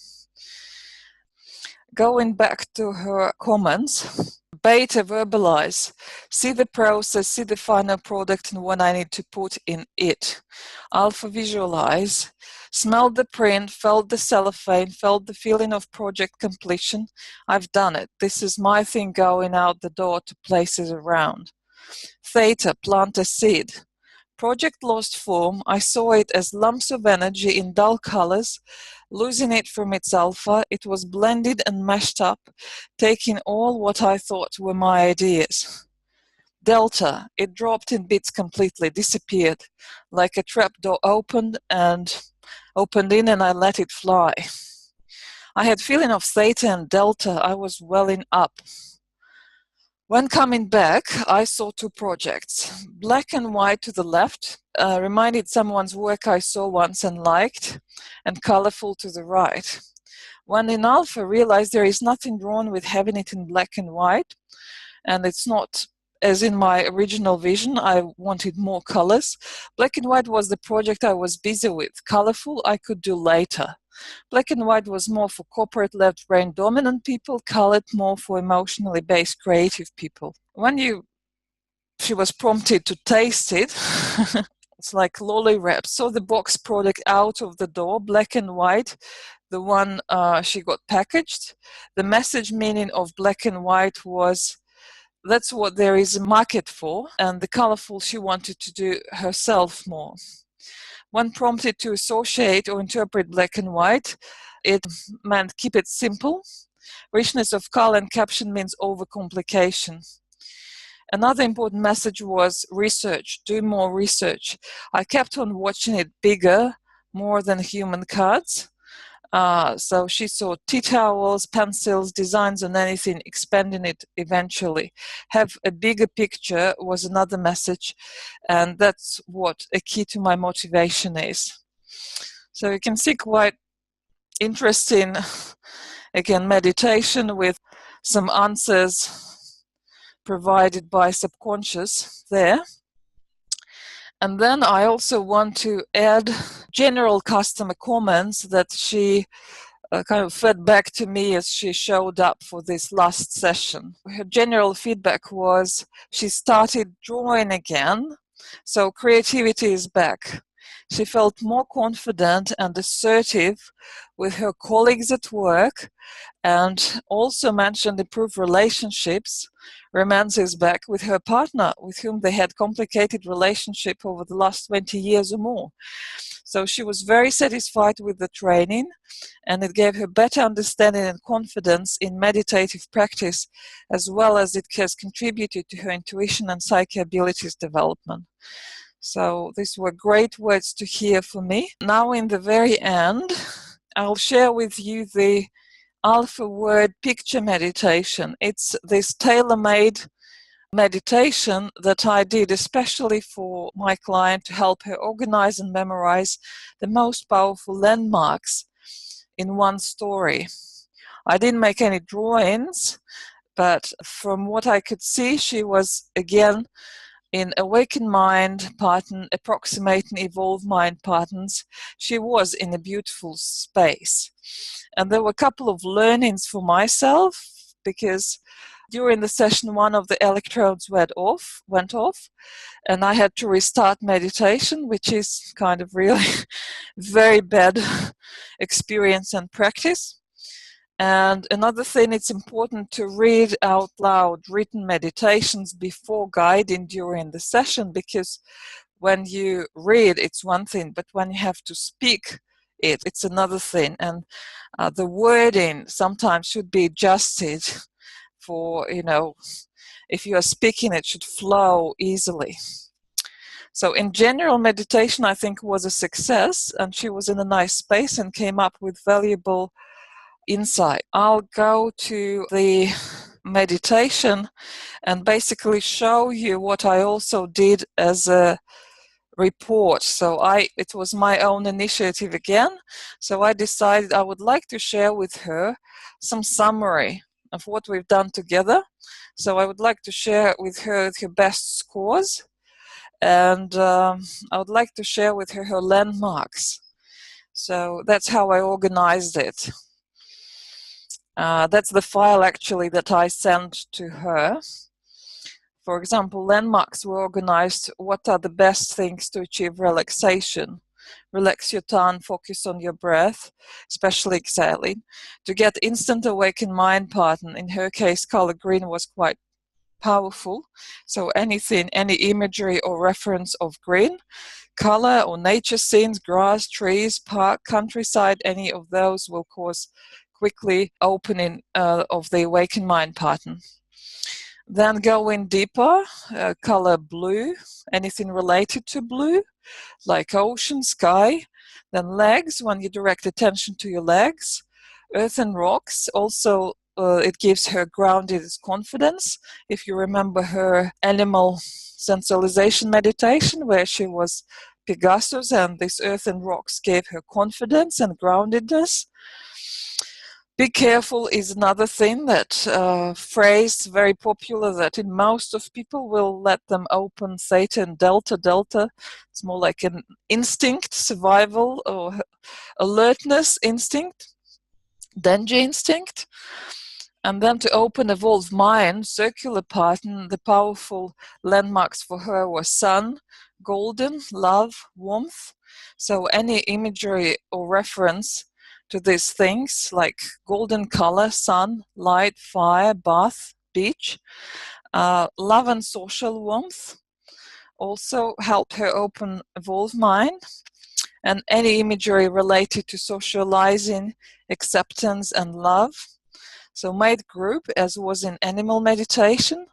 Going back to her comments, beta, verbalize, see the process, see the final product and what I need to put in it. Alpha, visualize, smelled the print, felt the cellophane, felt the feeling of project completion. I've done it. This is my thing going out the door to places around. Theta, plant a seed. Project lost form. I saw it as lumps of energy in dull colors, losing it from its alpha. It was blended and mashed up, taking all what I thought were my ideas. Delta, it dropped in bits completely, disappeared, like a trapdoor opened in and I let it fly. I had feeling of theta and delta. I was welling up. When coming back, I saw 2 projects. Black and white to the left, reminded someone's work I saw once and liked, and colorful to the right. When in alpha, realized there is nothing wrong with having it in black and white, and it's not as in my original vision. I wanted more colors. Black and white was the project I was busy with. Colorful, I could do later. Black and white was more for corporate left brain dominant people, colored more for emotionally based creative people. When she was prompted to taste it, it's like lolly wrap. Saw the box product out of the door, black and white, the one she got packaged. The message meaning of black and white was that's what there is a market for, and the colorful she wanted to do herself more. When prompted to associate or interpret black and white, it meant keep it simple. Richness of color and caption means overcomplication. Another important message was research, do more research. I kept on watching it bigger, more than human cards. So she saw tea towels, pencils, designs on anything, expanding it eventually. Have a bigger picture was another message, and that's what a key to my motivation is. So you can see quite interesting, again, meditation with some answers provided by subconscious there. And then I also want to add general customer comments that she kind of fed back to me as she showed up for this last session. Her general feedback was she started drawing again, so creativity is back. She felt more confident and assertive with her colleagues at work, and also mentioned improved relationships, romances back with her partner, with whom they had complicated relationship over the last 20 years or more. So she was very satisfied with the training, and it gave her better understanding and confidence in meditative practice, as well as it has contributed to her intuition and psychic abilities development. So these were great words to hear for me. Now in the very end, I'll share with you the Alpha Word Picture Meditation. It's this tailor-made meditation that I did especially for my client to help her organize and memorize the most powerful landmarks in one story. I didn't make any drawings, but from what I could see, she was again in awakened mind pattern, approximating evolved mind patterns. She was in a beautiful space. And there were a couple of learnings for myself, because during the session, one of the electrodes went off, and I had to restart meditation, which is kind of really very bad experience and practice. And another thing, it's important to read out loud written meditations before guiding during the session, because when you read, it's one thing, but when you have to speak it, it's another thing. And the wording sometimes should be adjusted for, if you are speaking, it should flow easily. So in general, meditation, I think, was a success, and she was in a nice space and came up with valuable insight. I'll go to the meditation and basically show you what I also did as a report. So it was my own initiative again. So I decided I would like to share with her some summary of what we've done together. So I would like to share with her her best scores, and I would like to share with her landmarks. So that's how I organized it. That's the file actually that I sent to her. For example, landmarks were organized. What are the best things to achieve relaxation? Relax your tongue, focus on your breath, especially exhaling. To get instant awakened mind pattern, in her case, color green was quite powerful. So any imagery or reference of green, color or nature scenes, grass, trees, park, countryside, any of those will cause quickly opening of the awakened mind pattern. Then going deeper, color blue, anything related to blue, like ocean, sky. Then legs, when you direct attention to your legs. Earth and rocks, also it gives her grounded confidence. If you remember her animal sensualization meditation, where she was Pegasus, and this earth and rocks gave her confidence and groundedness. Be careful is another thing, that phrase, very popular, that in most of people will let them open theta and delta. It's more like an instinct, survival or alertness instinct, danger instinct. And then to open evolved mind, circular pattern, the powerful landmarks for her were sun, golden, love, warmth. So any imagery or reference to these things, like golden color, sun, light, fire, bath, beach, love and social warmth also helped her open evolved mind. And any imagery related to socializing, acceptance, and love. So mate group, as was in animal meditation,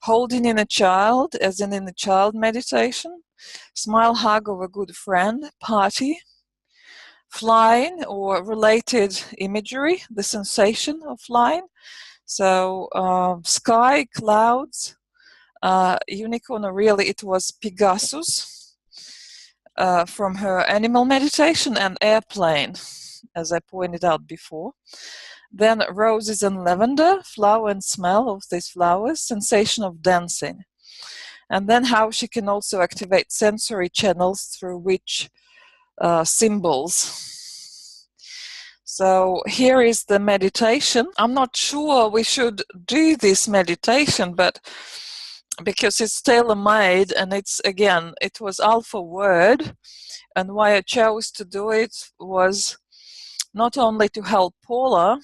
holding in a child, as in the child meditation, smile, hug of a good friend, party, flying or related imagery, the sensation of flying. So sky, clouds, unicorn, or really it was Pegasus from her animal meditation, and airplane, as I pointed out before. Then roses and lavender, flower and smell of these flowers, sensation of dancing. And then how she can also activate sensory channels through which symbols. So here is the meditation. I'm not sure we should do this meditation, but because it's tailor-made, and it's, again, it was Alpha Word. And why I chose to do it was not only to help Paula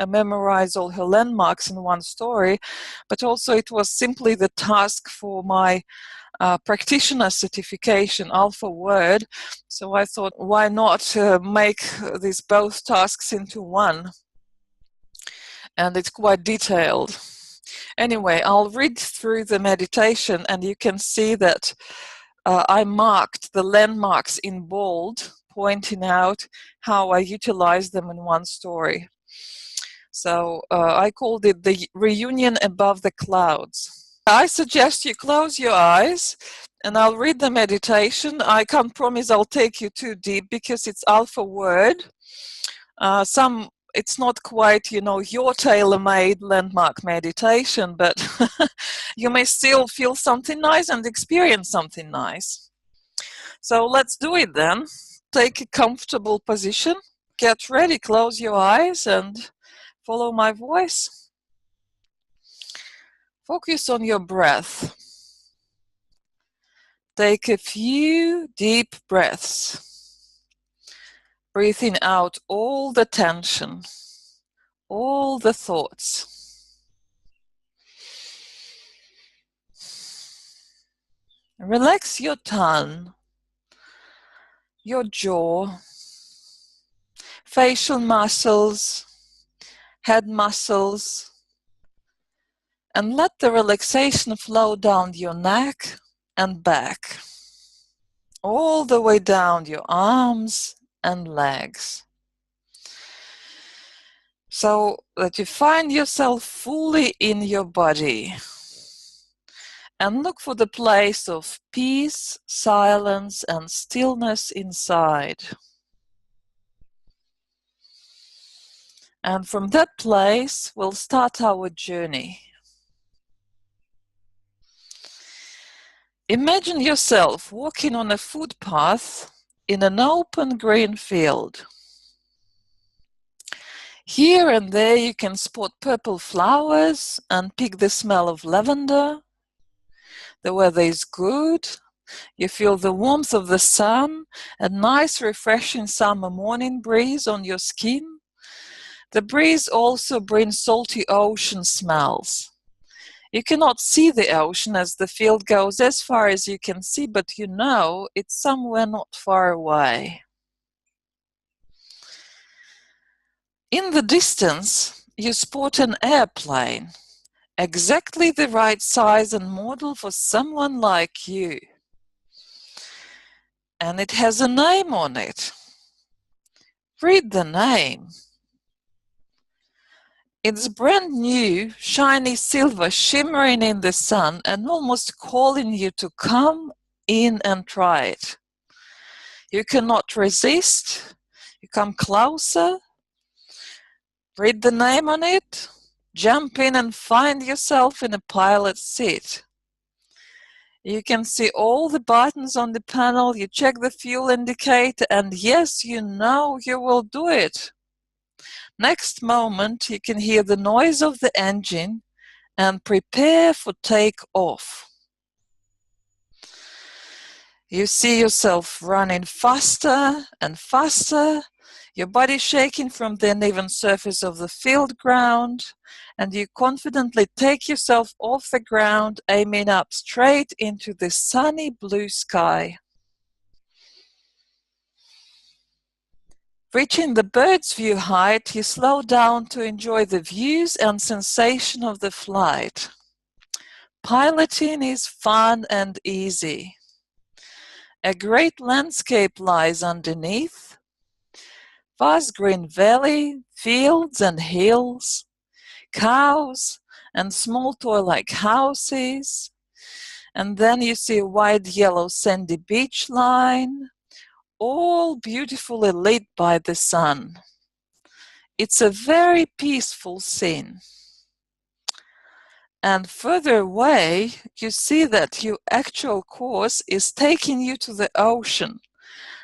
memorize all her landmarks in one story, but also it was simply the task for my practitioner certification, Alpha Word. So I thought, why not make these both tasks into one? And it's quite detailed. Anyway, I'll read through the meditation, and you can see that I marked the landmarks in bold, pointing out how I utilize them in one story. So I called it the reunion above the clouds. I suggest you close your eyes, and I'll read the meditation. I can't promise I'll take you too deep because it's Alpha Word. It's not quite, your tailor-made landmark meditation, but you may still feel something nice and experience something nice. So let's do it then. Take a comfortable position. Get ready, close your eyes and follow my voice. Focus on your breath. Take a few deep breaths. Breathing out all the tension, all the thoughts. Relax your tongue, your jaw, facial muscles, head muscles, and let the relaxation flow down your neck and back, all the way down your arms and legs, so that you find yourself fully in your body. And look for the place of peace, silence, and stillness inside. And from that place, we'll start our journey. Imagine yourself walking on a footpath in an open green field. Here and there you can spot purple flowers and pick the smell of lavender. The weather is good. You feel the warmth of the sun, a nice refreshing summer morning breeze on your skin. The breeze also brings salty ocean smells. You cannot see the ocean as the field goes as far as you can see, but you know it's somewhere not far away. In the distance, you spot an airplane, exactly the right size and model for someone like you. And it has a name on it. Read the name. It's brand new, shiny silver, shimmering in the sun and almost calling you to come in and try it. You cannot resist. You come closer. Read the name on it. Jump in and find yourself in a pilot's seat. You can see all the buttons on the panel. You check the fuel indicator, and yes, you know you will do it. Next moment, you can hear the noise of the engine and prepare for takeoff. You see yourself running faster and faster, your body shaking from the uneven surface of the field ground, and you confidently take yourself off the ground, aiming up straight into the sunny blue sky. Reaching the bird's view height, you slow down to enjoy the views and sensation of the flight. Piloting is fun and easy. A great landscape lies underneath. Vast green valley, fields and hills, cows and small toy-like houses. And then you see a wide yellow sandy beach line, all beautifully lit by the sun. It's a very peaceful scene. And further away, you see that your actual course is taking you to the ocean,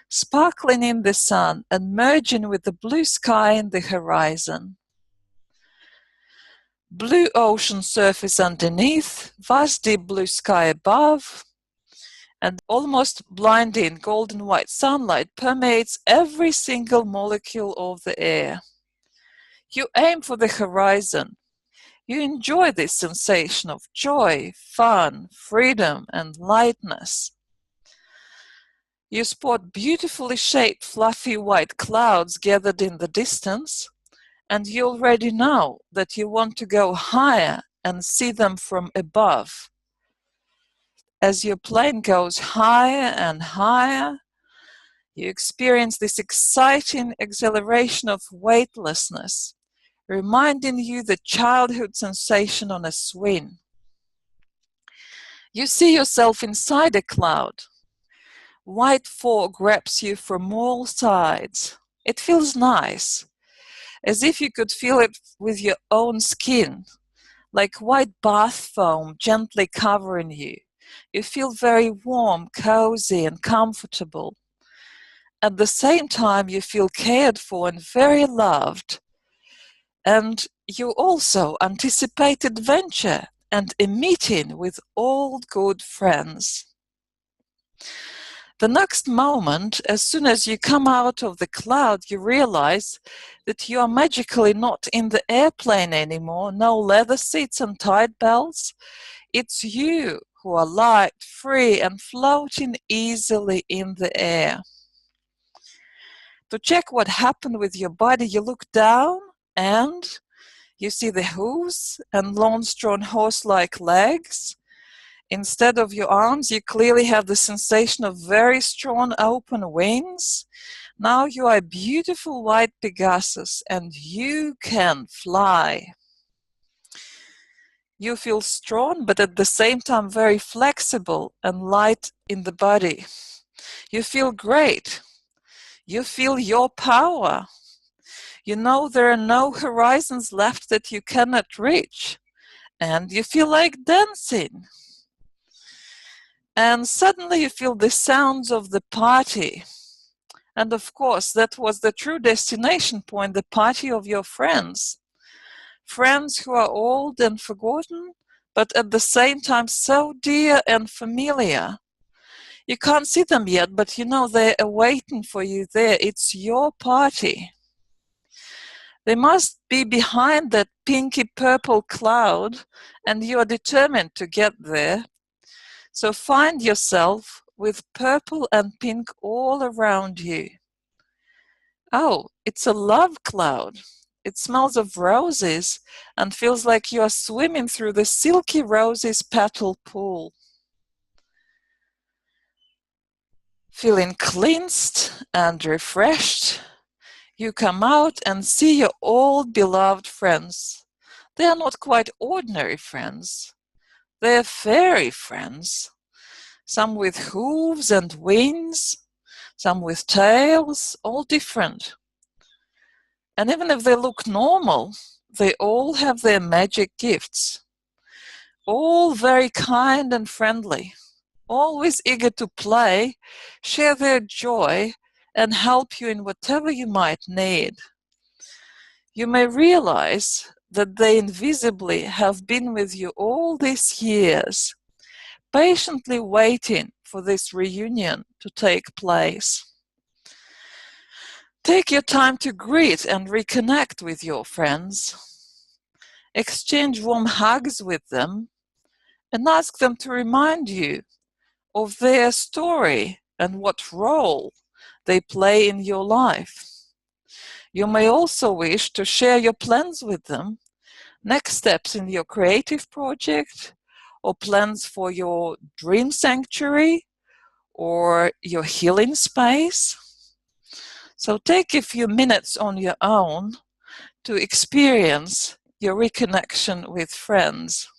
sparkling in the sun and merging with the blue sky in the horizon. Blue ocean surface underneath, vast deep blue sky above, and almost blinding golden white sunlight permeates every single molecule of the air. You aim for the horizon. You enjoy this sensation of joy, fun, freedom, and lightness. You spot beautifully shaped fluffy white clouds gathered in the distance, and you already know that you want to go higher and see them from above. As your plane goes higher and higher, you experience this exciting exhilaration of weightlessness, reminding you the childhood sensation on a swing. You see yourself inside a cloud. White fog wraps you from all sides. It feels nice, as if you could feel it with your own skin, like white bath foam gently covering you. You feel very warm, cozy, and comfortable. At the same time, you feel cared for and very loved. And you also anticipate adventure and a meeting with old good friends. The next moment, as soon as you come out of the cloud, you realize that you are magically not in the airplane anymore, no leather seats and tight belts. It's you who are light, free, and floating easily in the air. To check what happened with your body, you look down and you see the hooves and long-drawn horse-like legs. Instead of your arms, you clearly have the sensation of very strong open wings. Now you are a beautiful white Pegasus and you can fly. You feel strong, but at the same time very flexible and light in the body. You feel great. You feel your power. You know there are no horizons left that you cannot reach. And you feel like dancing. And suddenly you feel the sounds of the party. And of course, that was the true destination point, the party of your friends. Friends who are old and forgotten, but at the same time so dear and familiar. You can't see them yet, but you know they're waiting for you there. It's your party. They must be behind that pinky purple cloud, and you are determined to get there. So find yourself with purple and pink all around you. Oh, it's a love cloud. It smells of roses and feels like you are swimming through the silky roses petal pool. Feeling cleansed and refreshed, you come out and see your old beloved friends. They are not quite ordinary friends. They are fairy friends. Some with hooves and wings, some with tails, all different. And even if they look normal, they all have their magic gifts. All very kind and friendly, always eager to play, share their joy, and help you in whatever you might need. You may realize that they invisibly have been with you all these years, patiently waiting for this reunion to take place. Take your time to greet and reconnect with your friends. Exchange warm hugs with them and ask them to remind you of their story and what role they play in your life. You may also wish to share your plans with them, next steps in your creative project, or plans for your dream sanctuary or your healing space. So take a few minutes on your own to experience your reconnection with friends.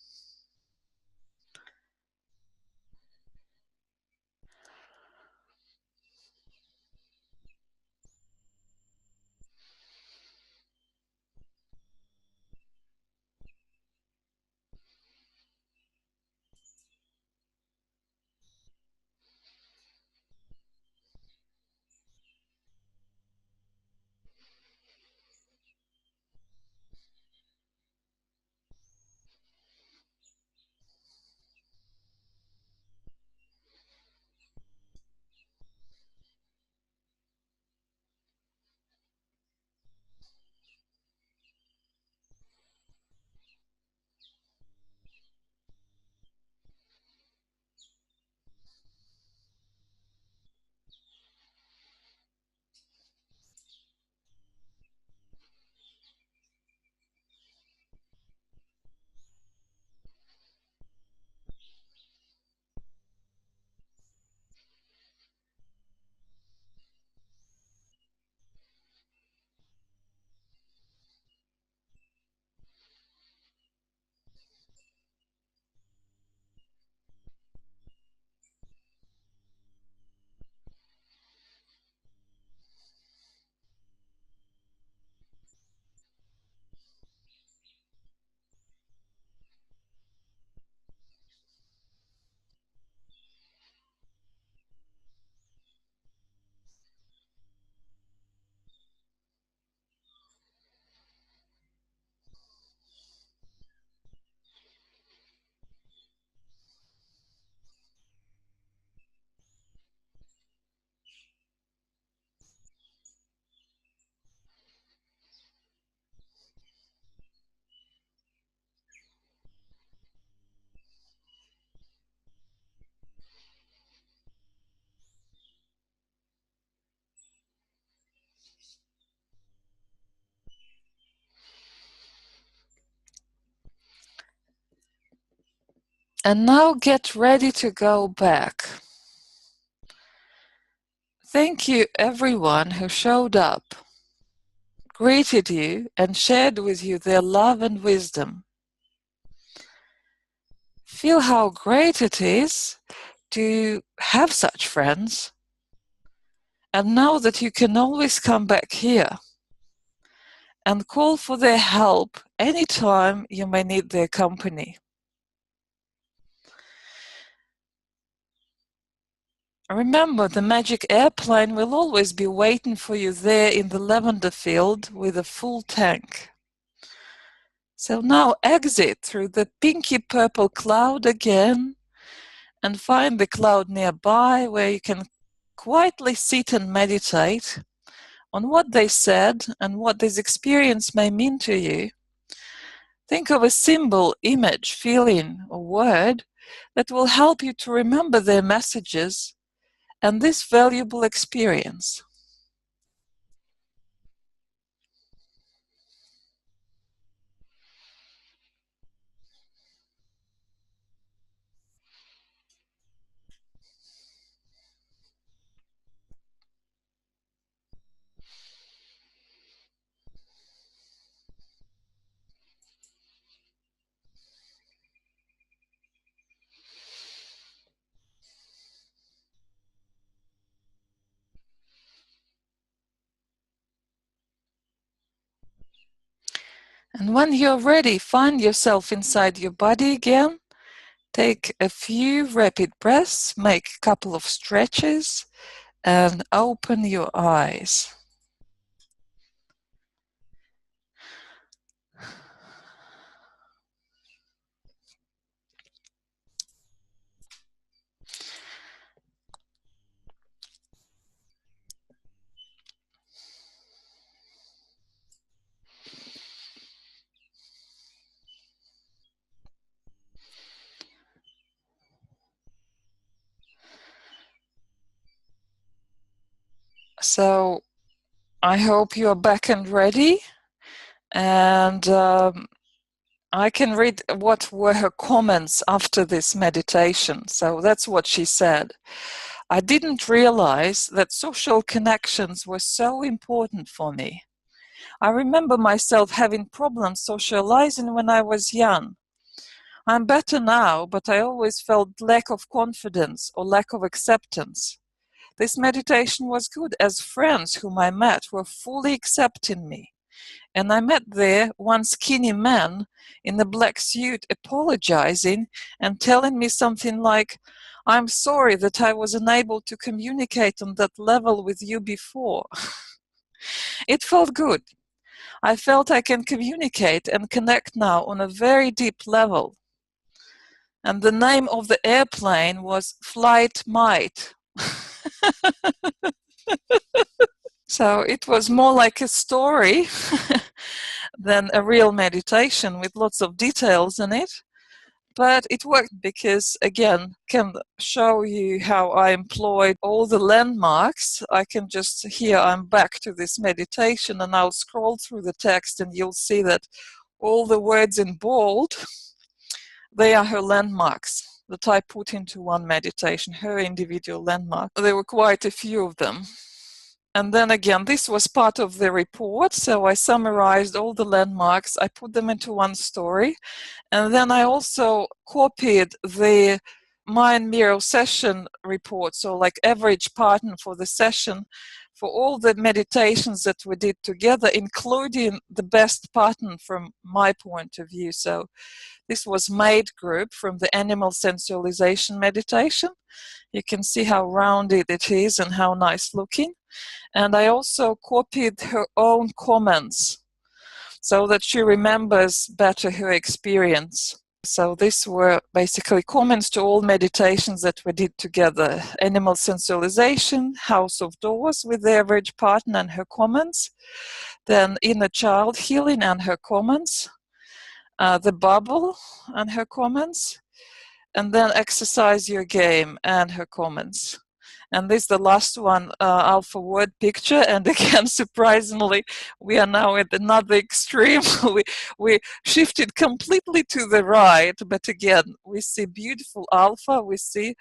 And now get ready to go back. Thank you everyone who showed up, greeted you, and shared with you their love and wisdom. Feel how great it is to have such friends, and know that you can always come back here and call for their help anytime you may need their company. Remember, the magic airplane will always be waiting for you there in the lavender field with a full tank. So now exit through the pinky purple cloud again and find the cloud nearby where you can quietly sit and meditate on what they said and what this experience may mean to you. Think of a symbol, image, feeling, or word that will help you to remember their messages and this valuable experience. And when you're ready, find yourself inside your body again. Take a few rapid breaths, make a couple of stretches, and open your eyes. So I hope you're back and ready, and I can read what were her comments after this meditation. So that's what she said. I didn't realize that social connections were so important for me. I remember myself having problems socializing when I was young. I'm better now, but I always felt lack of confidence or lack of acceptance. This meditation was good as friends whom I met were fully accepting me. And I met there one skinny man in a black suit apologizing and telling me something like, I'm sorry that I was unable to communicate on that level with you before. It felt good. I felt I can communicate and connect now on a very deep level. And the name of the airplane was Flight Might. So it was more like a story than a real meditation with lots of details in it. But it worked because, again, can show you how I employed all the landmarks. I can just, here I'm back to this meditation and I'll scroll through the text and you'll see that all the words in bold, they are her landmarks that I put into one meditation, her individual landmark. There were quite a few of them. And then again, this was part of the report, so I summarized all the landmarks, I put them into one story, and then I also copied the Mind Mirror session report, so like average pattern for the session, for all the meditations that we did together, including the best pattern from my point of view. So this was Maid Group from the Animal Sensualization Meditation. You can see how rounded it is and how nice looking. And I also copied her own comments so that she remembers better her experience. So these were basically comments to all meditations that we did together. Animal Sensualization, House of Doors with the average partner and her comments. Then Inner Child Healing and her comments. The Bubble and her comments. And then Exercise Your Game and her comments. And this is the last one, alpha word picture. And again, surprisingly, we are now at another extreme. we shifted completely to the right, but again, we see beautiful alpha. We see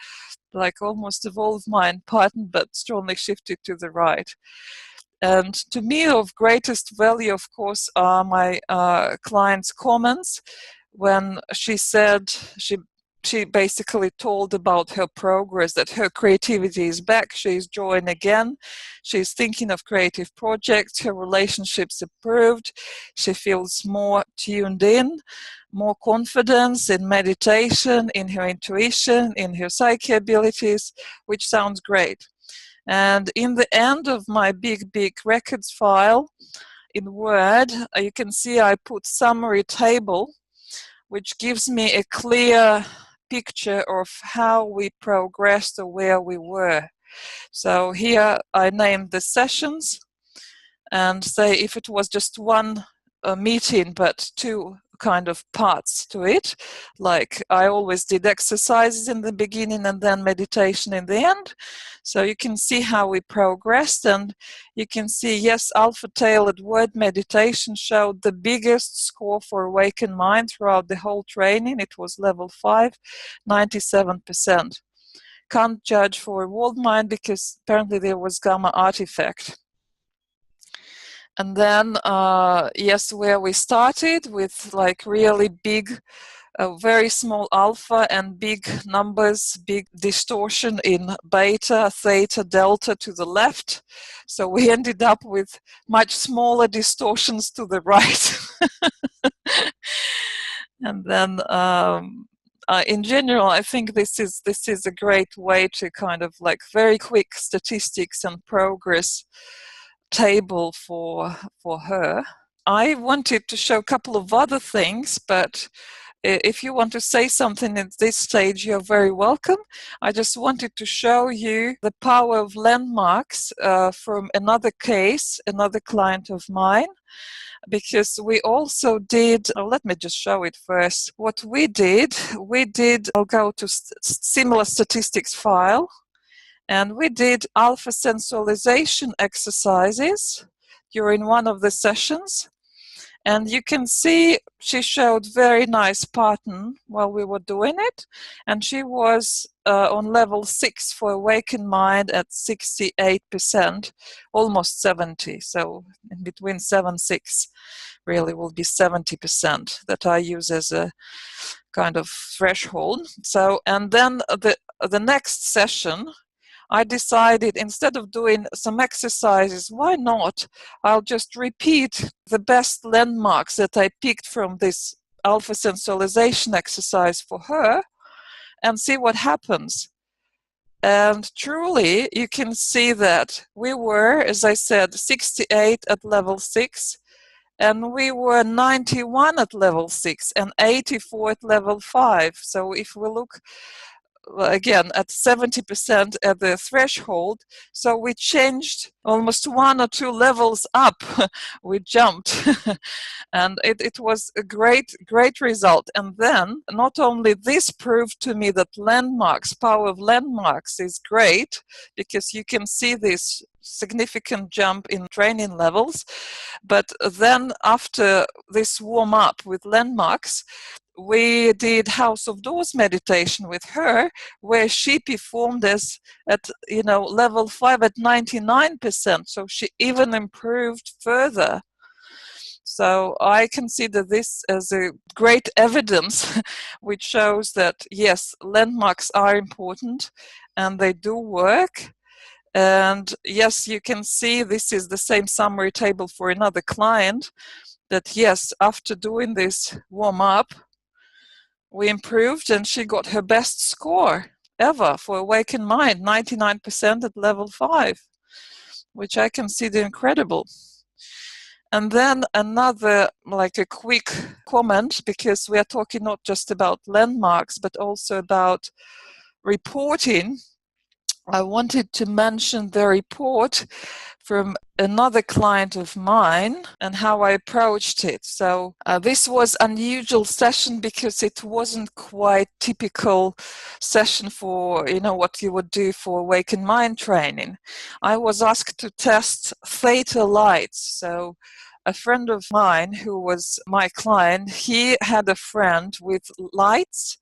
like almost evolved mind pattern, but strongly shifted to the right. And to me, of greatest value, of course, are my clients' comments when she said she basically told about her progress, that her creativity is back, she's drawing again, she's thinking of creative projects, her relationships improved, she feels more tuned in, more confidence in meditation, in her intuition, in her psyche abilities, which sounds great. And in the end of my big records file in Word, you can see I put summary table, which gives me a clear picture of how we progressed or where we were. So here I named the sessions and say if it was just one meeting but two kind of parts to it, like I always did exercises in the beginning and then meditation in the end. So you can see how we progressed, and you can see, yes, alpha tailored word meditation showed the biggest score for awakened mind throughout the whole training. It was level 5, 97%. Can't judge for evolved mind because apparently there was gamma artifact. And then, yes, where we started with like really big, very small alpha and big numbers, big distortion in beta, theta, delta to the left. So we ended up with much smaller distortions to the right. And then, in general, I think this is a great way to kind of like very quick statistics and progress table for her. I wanted to show a couple of other things, but if you want to say something at this stage, you're very welcome. I just wanted to show you the power of landmarks from another case, another client of mine, because we also did, let me just show it first. What we did, I'll go to similar statistics file, and we did alpha sensualization exercises during one of the sessions. And you can see she showed very nice pattern while we were doing it. And she was on level 6 for awakened mind at 68%, almost 70. So in between 7 and 6 really will be 70% that I use as a kind of threshold. So, and then the next session, I decided instead of doing some exercises, why not? I'll just repeat the best landmarks that I picked from this alpha sensualization exercise for her and see what happens. And truly, you can see that we were, as I said, 68 at level 6, and we were 91 at level 6 and 84 at level 5. So if we look again at 70% at the threshold, so we changed almost 1 or 2 levels up. We jumped. And it was a great result. And then not only this proved to me that landmarks, power of landmarks is great, because you can see this significant jump in training levels, but then after this warm up with landmarks, we did House of Doors meditation with her, where she performed as at level 5 at 99%. So she even improved further. So I consider this as a great evidence, which shows that yes, landmarks are important and they do work. And yes, you can see this is the same summary table for another client, that yes, after doing this warm up, we improved and she got her best score ever for awakened mind, 99% at level 5, which I consider incredible. And then another, like a quick comment, because we are talking not just about landmarks, but also about reporting. I wanted to mention the report from another client of mine and how I approached it. So this was unusual session because it wasn't quite typical session for, you know, what you would do for Awakened Mind training. I was asked to test theta lights. So a friend of mine who was my client, he had a friend with lights,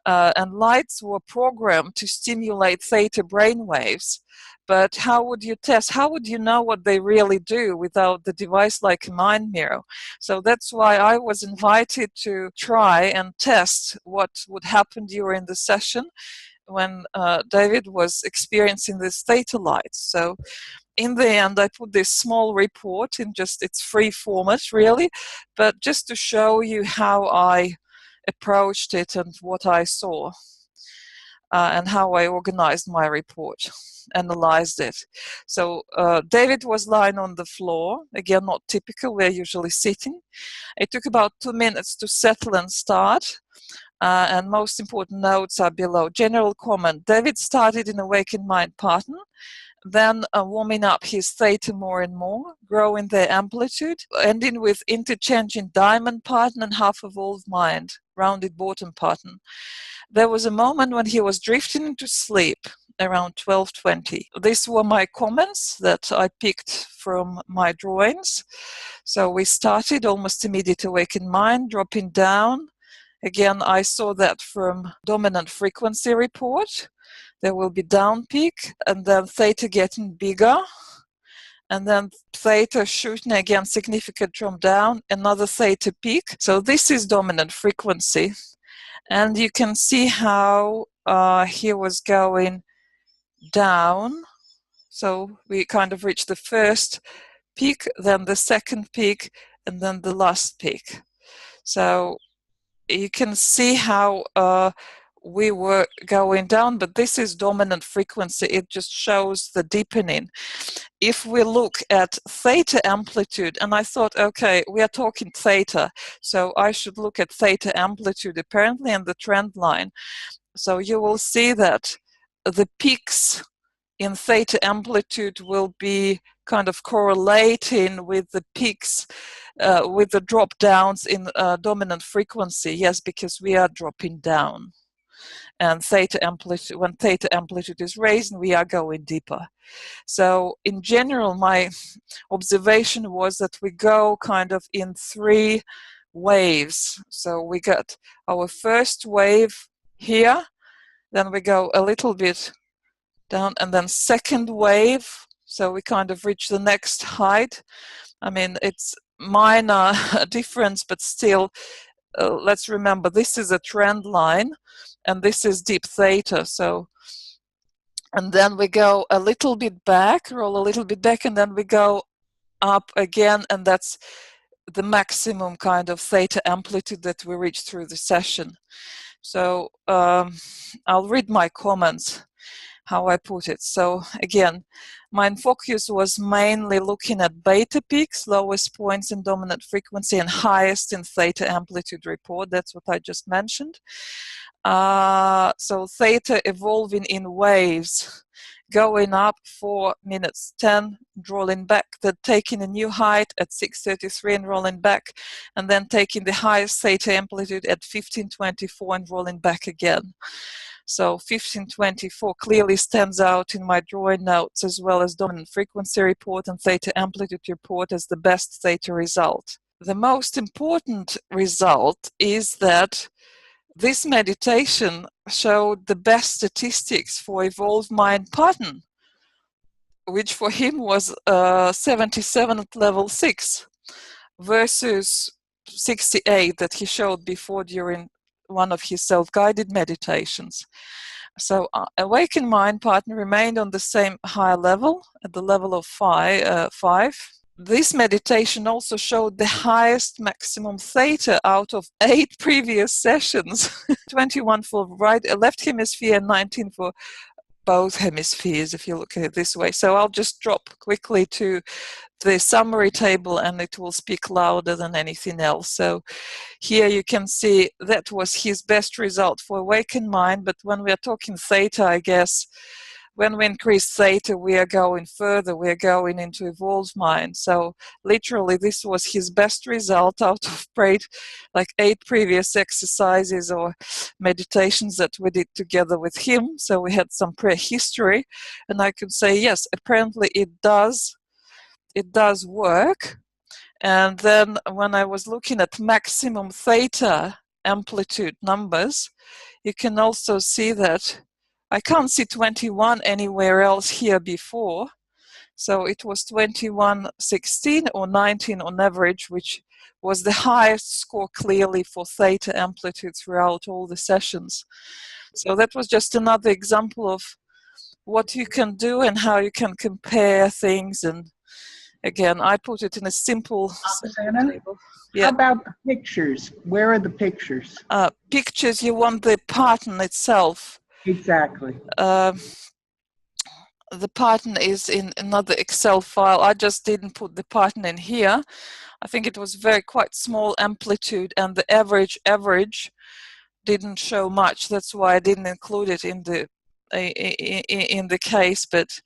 and lights were programmed to stimulate theta brainwaves. But how would you test? How would you know what they really do without the device like a mind mirror? So that's why I was invited to try and test what would happen during the session when David was experiencing these theta lights. So in the end, I put this small report in just its free format, really, but just to show you how I approached it and what I saw, and how I organized my report, analyzed it. So David was lying on the floor, again, not typical, we're usually sitting. It took about 2 minutes to settle and start. And most important notes are below. General comment: David started in Awakened Mind pattern, then warming up his theta more and more, growing their amplitude, ending with interchanging diamond pattern and half evolved mind, rounded bottom pattern. There was a moment when he was drifting into sleep around 12:20. These were my comments that I picked from my drawings. So we started almost immediate Awakened Mind, dropping down. Again, I saw that from dominant frequency report. There will be down peak, and then theta getting bigger, and then theta shooting again, significant drop down, another theta peak. So this is dominant frequency. And you can see how he was going down. So we kind of reached the first peak, then the second peak, and then the last peak. So you can see how we were going down, but this is dominant frequency. It just shows the deepening. If we look at theta amplitude, and I thought, okay, we are talking theta, so I should look at theta amplitude apparently and the trend line. So you will see that the peaks in theta amplitude will be kind of correlating with the peaks, with the drop downs in dominant frequency. Yes, because we are dropping down. And theta amplitude, when theta amplitude is raised, we are going deeper. So in general, my observation was that we go kind of in 3 waves. So we got our first wave here, then we go a little bit down, and then second wave, so we kind of reach the next height. I mean, it's minor difference, but still, let's remember, this is a trend line, and this is deep theta. So, and then we go a little bit back, roll a little bit back, and then we go up again, and that's the maximum kind of theta amplitude that we reach through the session. So I'll read my comments, how I put it. So again, my focus was mainly looking at beta peaks, lowest points in dominant frequency and highest in theta amplitude report. That's what I just mentioned. So theta evolving in waves, going up 4 minutes 10, rolling back, then taking a new height at 6:33 and rolling back, and then taking the highest theta amplitude at 15:24 and rolling back again. So 15:24 clearly stands out in my drawing notes, as well as dominant frequency report and theta amplitude report, as the best theta result. The most important result is that this meditation showed the best statistics for evolved mind pattern, which for him was 77 at level 6 versus 68 that he showed before during one of his self-guided meditations. So Awakened Mind pattern remained on the same high level, at the level of 5. This meditation also showed the highest maximum theta out of 8 previous sessions. 21 for left hemisphere and 19 for both hemispheres, if you look at it this way. So I'll just drop quickly to the summary table, and it will speak louder than anything else. So here you can see that was his best result for Awakened Mind, but when we are talking theta, I guess when we increase theta, we are going further, we are going into evolved mind. So literally this was his best result out of like 8 previous exercises or meditations that we did together with him. So we had some prehistory, and I could say, yes, apparently it does work. And then when I was looking at maximum theta amplitude numbers, you can also see that I can't see 21 anywhere else here before. So it was 21, 16 or 19 on average, which was the highest score clearly for theta amplitude throughout all the sessions. So that was just another example of what you can do and how you can compare things. And again, I put it in a simple table. Yeah. How about the pictures? Where are the pictures? Pictures, you want the pattern itself. Exactly. The pattern is in another Excel file. I just didn't put the pattern in here. I think it was quite small amplitude, and the average didn't show much. That's why I didn't include it in the case. But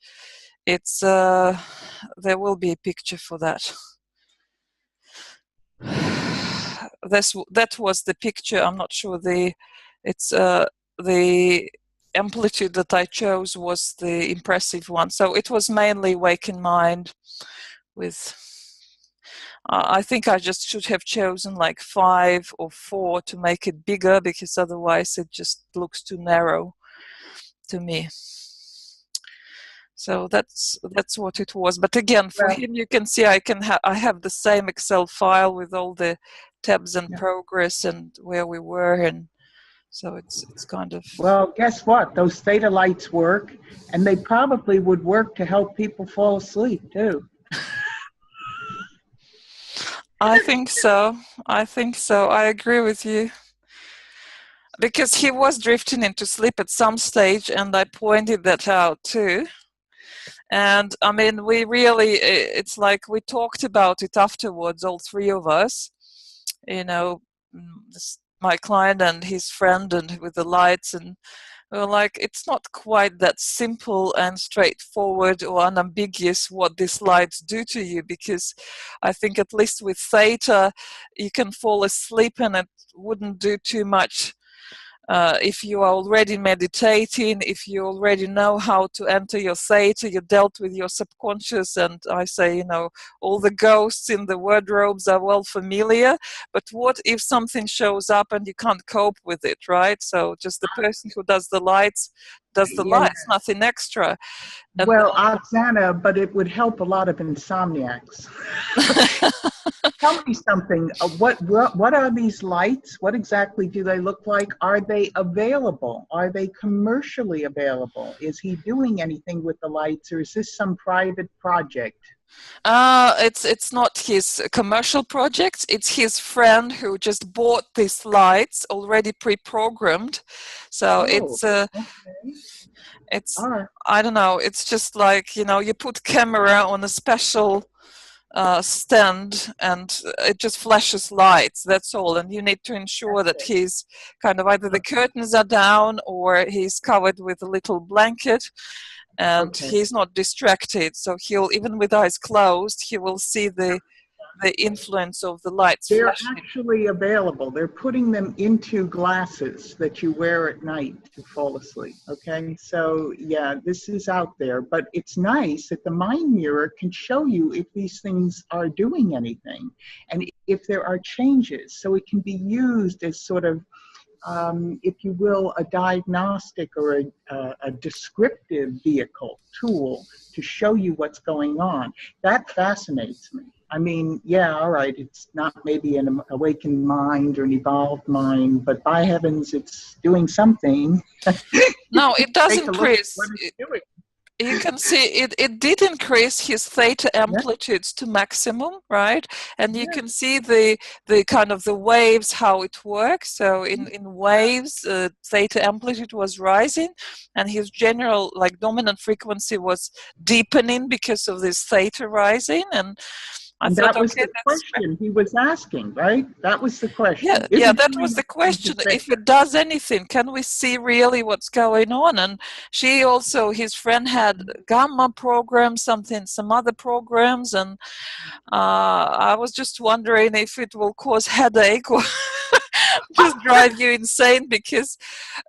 it's there will be a picture for that. That was the picture. I'm not sure the amplitude that I chose was the impressive one. So it was mainly Awakened Mind with, I think I just should have chosen like 5 or 4 to make it bigger, because otherwise it just looks too narrow to me. So that's what it was. But again, for him, you can see I have the same Excel file with all the tabs and progress and where we were, and so it's kind of. Well, guess what? Those theta lights work, and they probably would work to help people fall asleep too. I think so. I agree with you. Because he was drifting into sleep at some stage, and I pointed that out too. And I mean, it's like we talked about it afterwards, all 3 of us, my client and his friend, and with the lights, and we were like, it's not quite that simple and straightforward or unambiguous what these lights do to you, because I think at least with theta, you can fall asleep and it wouldn't do too much. If you are already meditating, if you already know how to enter your theta, you dealt with your subconscious, and I say, all the ghosts in the wardrobes are well familiar, but what if something shows up and you can't cope with it, right? So just the person who does the lights, nothing extra. And well, Oksana, but it would help a lot of insomniacs. Tell me something. What are these lights? What exactly do they look like? Are they available? Are they commercially available? Is he doing anything with the lights, or is this some private project? It's not his commercial project. It's his friend who just bought these lights already pre-programmed. So it's I don't know. It's just like, you put camera on a special stand and it just flashes lights, that's all, and you need to ensure that he's kind of either the curtains are down or he's covered with a little blanket, and he's not distracted, so he'll, even with eyes closed, he will see the influence of the lights. They're actually available. They're putting them into glasses that you wear at night to fall asleep. Okay, so yeah, this is out there, but it's nice that the mind mirror can show you if these things are doing anything and if there are changes, so it can be used as sort of if you will, a diagnostic or a descriptive vehicle tool to show you what's going on. That fascinates me. I mean, yeah, all right, it's not maybe an awakened mind or an evolved mind, but by heavens, it's doing something. No, it does increase. You can see it did increase his theta amplitudes to maximum, right? And you can see the kind of the waves, how it works. So in waves, theta amplitude was rising, and his general dominant frequency was deepening because of this theta rising. And I And thought, that was okay, the that's question he was asking, right? That was the yeah, question. yeah, Isn't that doing was the anything to question. fix? If it does anything, can we see really what's going on? And she also, his friend had gamma programs, some other programs, and I was just wondering if it will cause headache or just drive you insane, because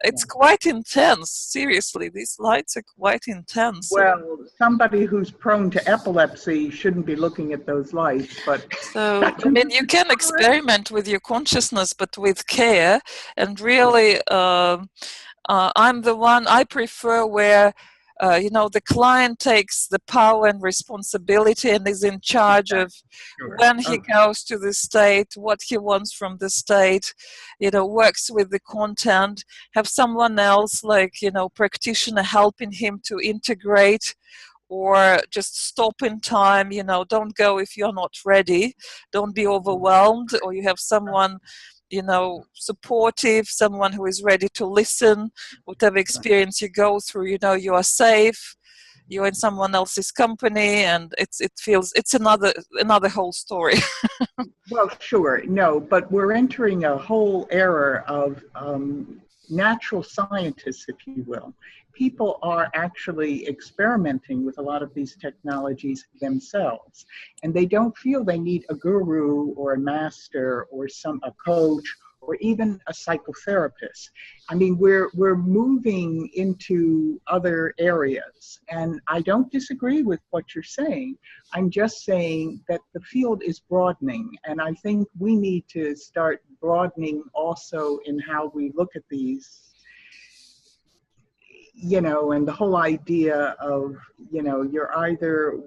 it's quite intense. Seriously, these lights are quite intense. Well, somebody who's prone to epilepsy shouldn't be looking at those lights, but So, that's I mean, you another can story. experiment with your consciousness, but with care. And really, I'm the one, I prefer where, the client takes the power and responsibility and is in charge of Sure. when he Okay. goes to the state, what he wants from the state, works with the content, have someone else, like, practitioner helping him to integrate, or just stop in time, don't go if you're not ready, don't be overwhelmed, or you have someone, supportive, someone who is ready to listen, whatever experience you go through, you are safe, you're in someone else's company, and it's another whole story. Well, sure, no, but we're entering a whole era of natural scientists, if you will. People are actually experimenting with a lot of these technologies themselves, and they don't feel they need a guru or a master or a coach or even a psychotherapist. I mean, we're moving into other areas, and I don't disagree with what you're saying. I'm just saying that the field is broadening, and I think we need to start broadening also in how we look at these, and the whole idea of, you're either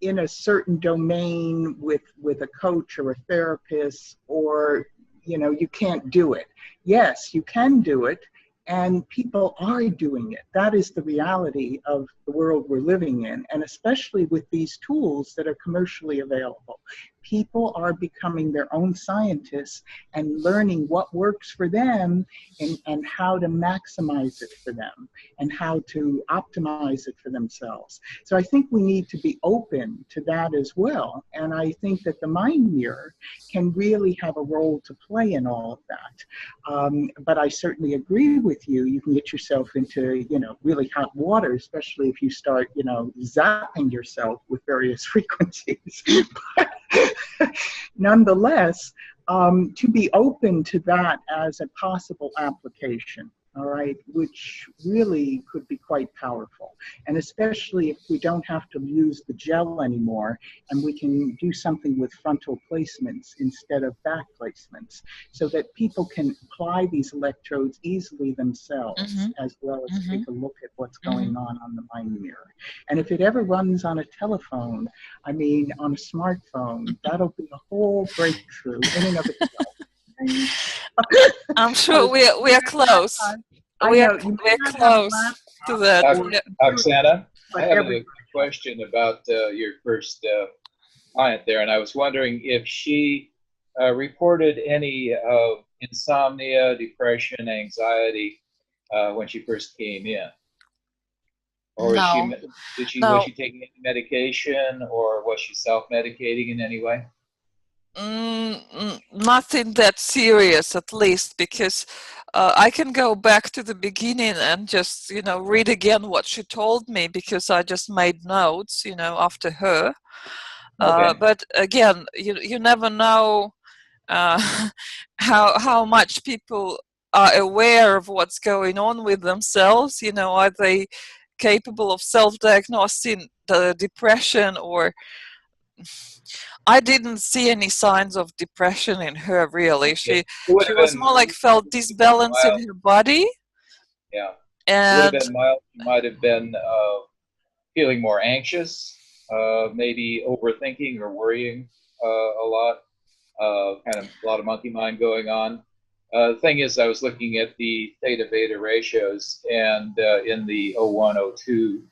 in a certain domain with a coach or a therapist, or you can't do it. Yes, you can do it, and people are doing it. That is the reality of the world we're living in, and especially with these tools that are commercially available. People are becoming their own scientists and learning what works for them, and how to maximize it for them and how to optimize it for themselves. So I think we need to be open to that as well. And I think that the mind mirror can really have a role to play in all of that. But I certainly agree with you. You can get yourself into, really hot water, especially if you start, zapping yourself with various frequencies. But nonetheless, to be open to that as a possible application, all right, which really could be quite powerful. And especially if we don't have to use the gel anymore, and we can do something with frontal placements instead of back placements, so that people can apply these electrodes easily themselves, Hmm. as well as Hmm. take a look at what's Hmm. going on the mind mirror. And if it ever runs on a telephone, I mean, on a smartphone, that'll be a whole breakthrough in and of itself. I'm Oh, sure we are close. I We are know you may we're not have a close to laptop that. or Ox- Yeah. computer, Oksana, I but have every a question about your first client there, and I was wondering if she reported any insomnia, depression, anxiety when she first came in, or is No, was no. she taking any medication, or was she self-medicating in any way? Nothing that serious, at least, because I can go back to the beginning and just, read again what she told me, because I just made notes, after her. Okay. But again, you never know how much people are aware of what's going on with themselves. Are they capable of self-diagnosing the depression, or I didn't see any signs of depression in her, really. Okay. She It would she have was been more like felt disbalance in mild. her body, Yeah. It would have and been mild. She might have been feeling more anxious, maybe overthinking or worrying a lot, kind of a lot of monkey mind going on. The thing is, I was looking at the theta beta ratios, and in the 0102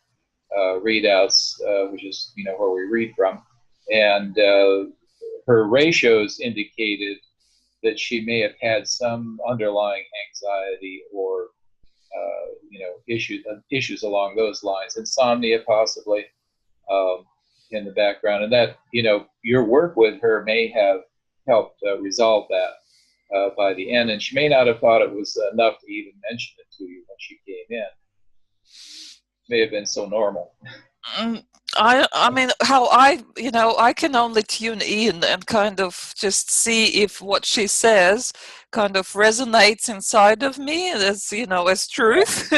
readouts, which is where we read from, and her ratios indicated that she may have had some underlying anxiety or issues along those lines, insomnia possibly. Um, in the background, and that, you know, your work with her may have helped resolve that by the end, and she may not have thought it was enough to even mention it to you when she came in. May have been so normal. I mean, how I, you know, I can only tune in and kind of just see if what she says kind of resonates inside of me as, you know, as truth.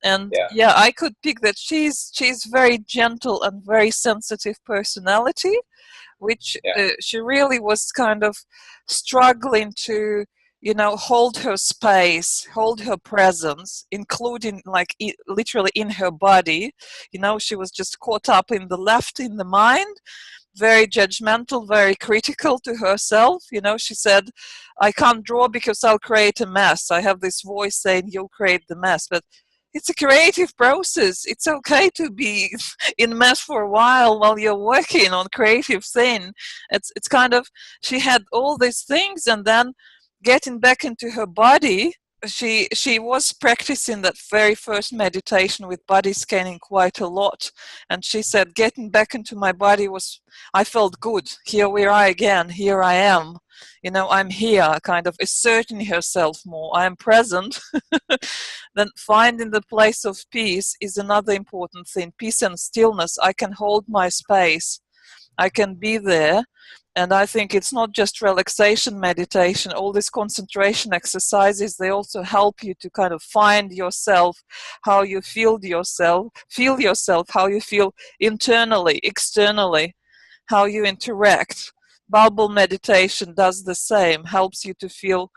And Yeah. yeah, I could pick that she's very gentle and very sensitive personality, which Yeah. she really was kind of struggling to, you know, hold her space, hold her presence, including like literally in her body. You know, she was just caught up in the left, in the mind, very judgmental, very critical to herself. You know, she said, I can't draw because I'll create a mess. I have this voice saying, you'll create the mess. But it's a creative process. It's okay to be in mess for a while you're working on creative thing. It's kind of, she had all these things, and then getting back into her body, she was practicing that very first meditation with body scanning quite a lot, and she said getting back into my body was, I felt good. Here we are again, here I am, you know, I'm here, kind of asserting herself more, I am present. Then finding the place of peace is another important thing. Peace and stillness. I can hold my space, I can be there. And I think it's not just relaxation meditation. All these concentration exercises, they also help you to kind of find yourself, how you feel yourself, how you feel internally, externally, how you interact. Bubble meditation does the same, helps you to feel,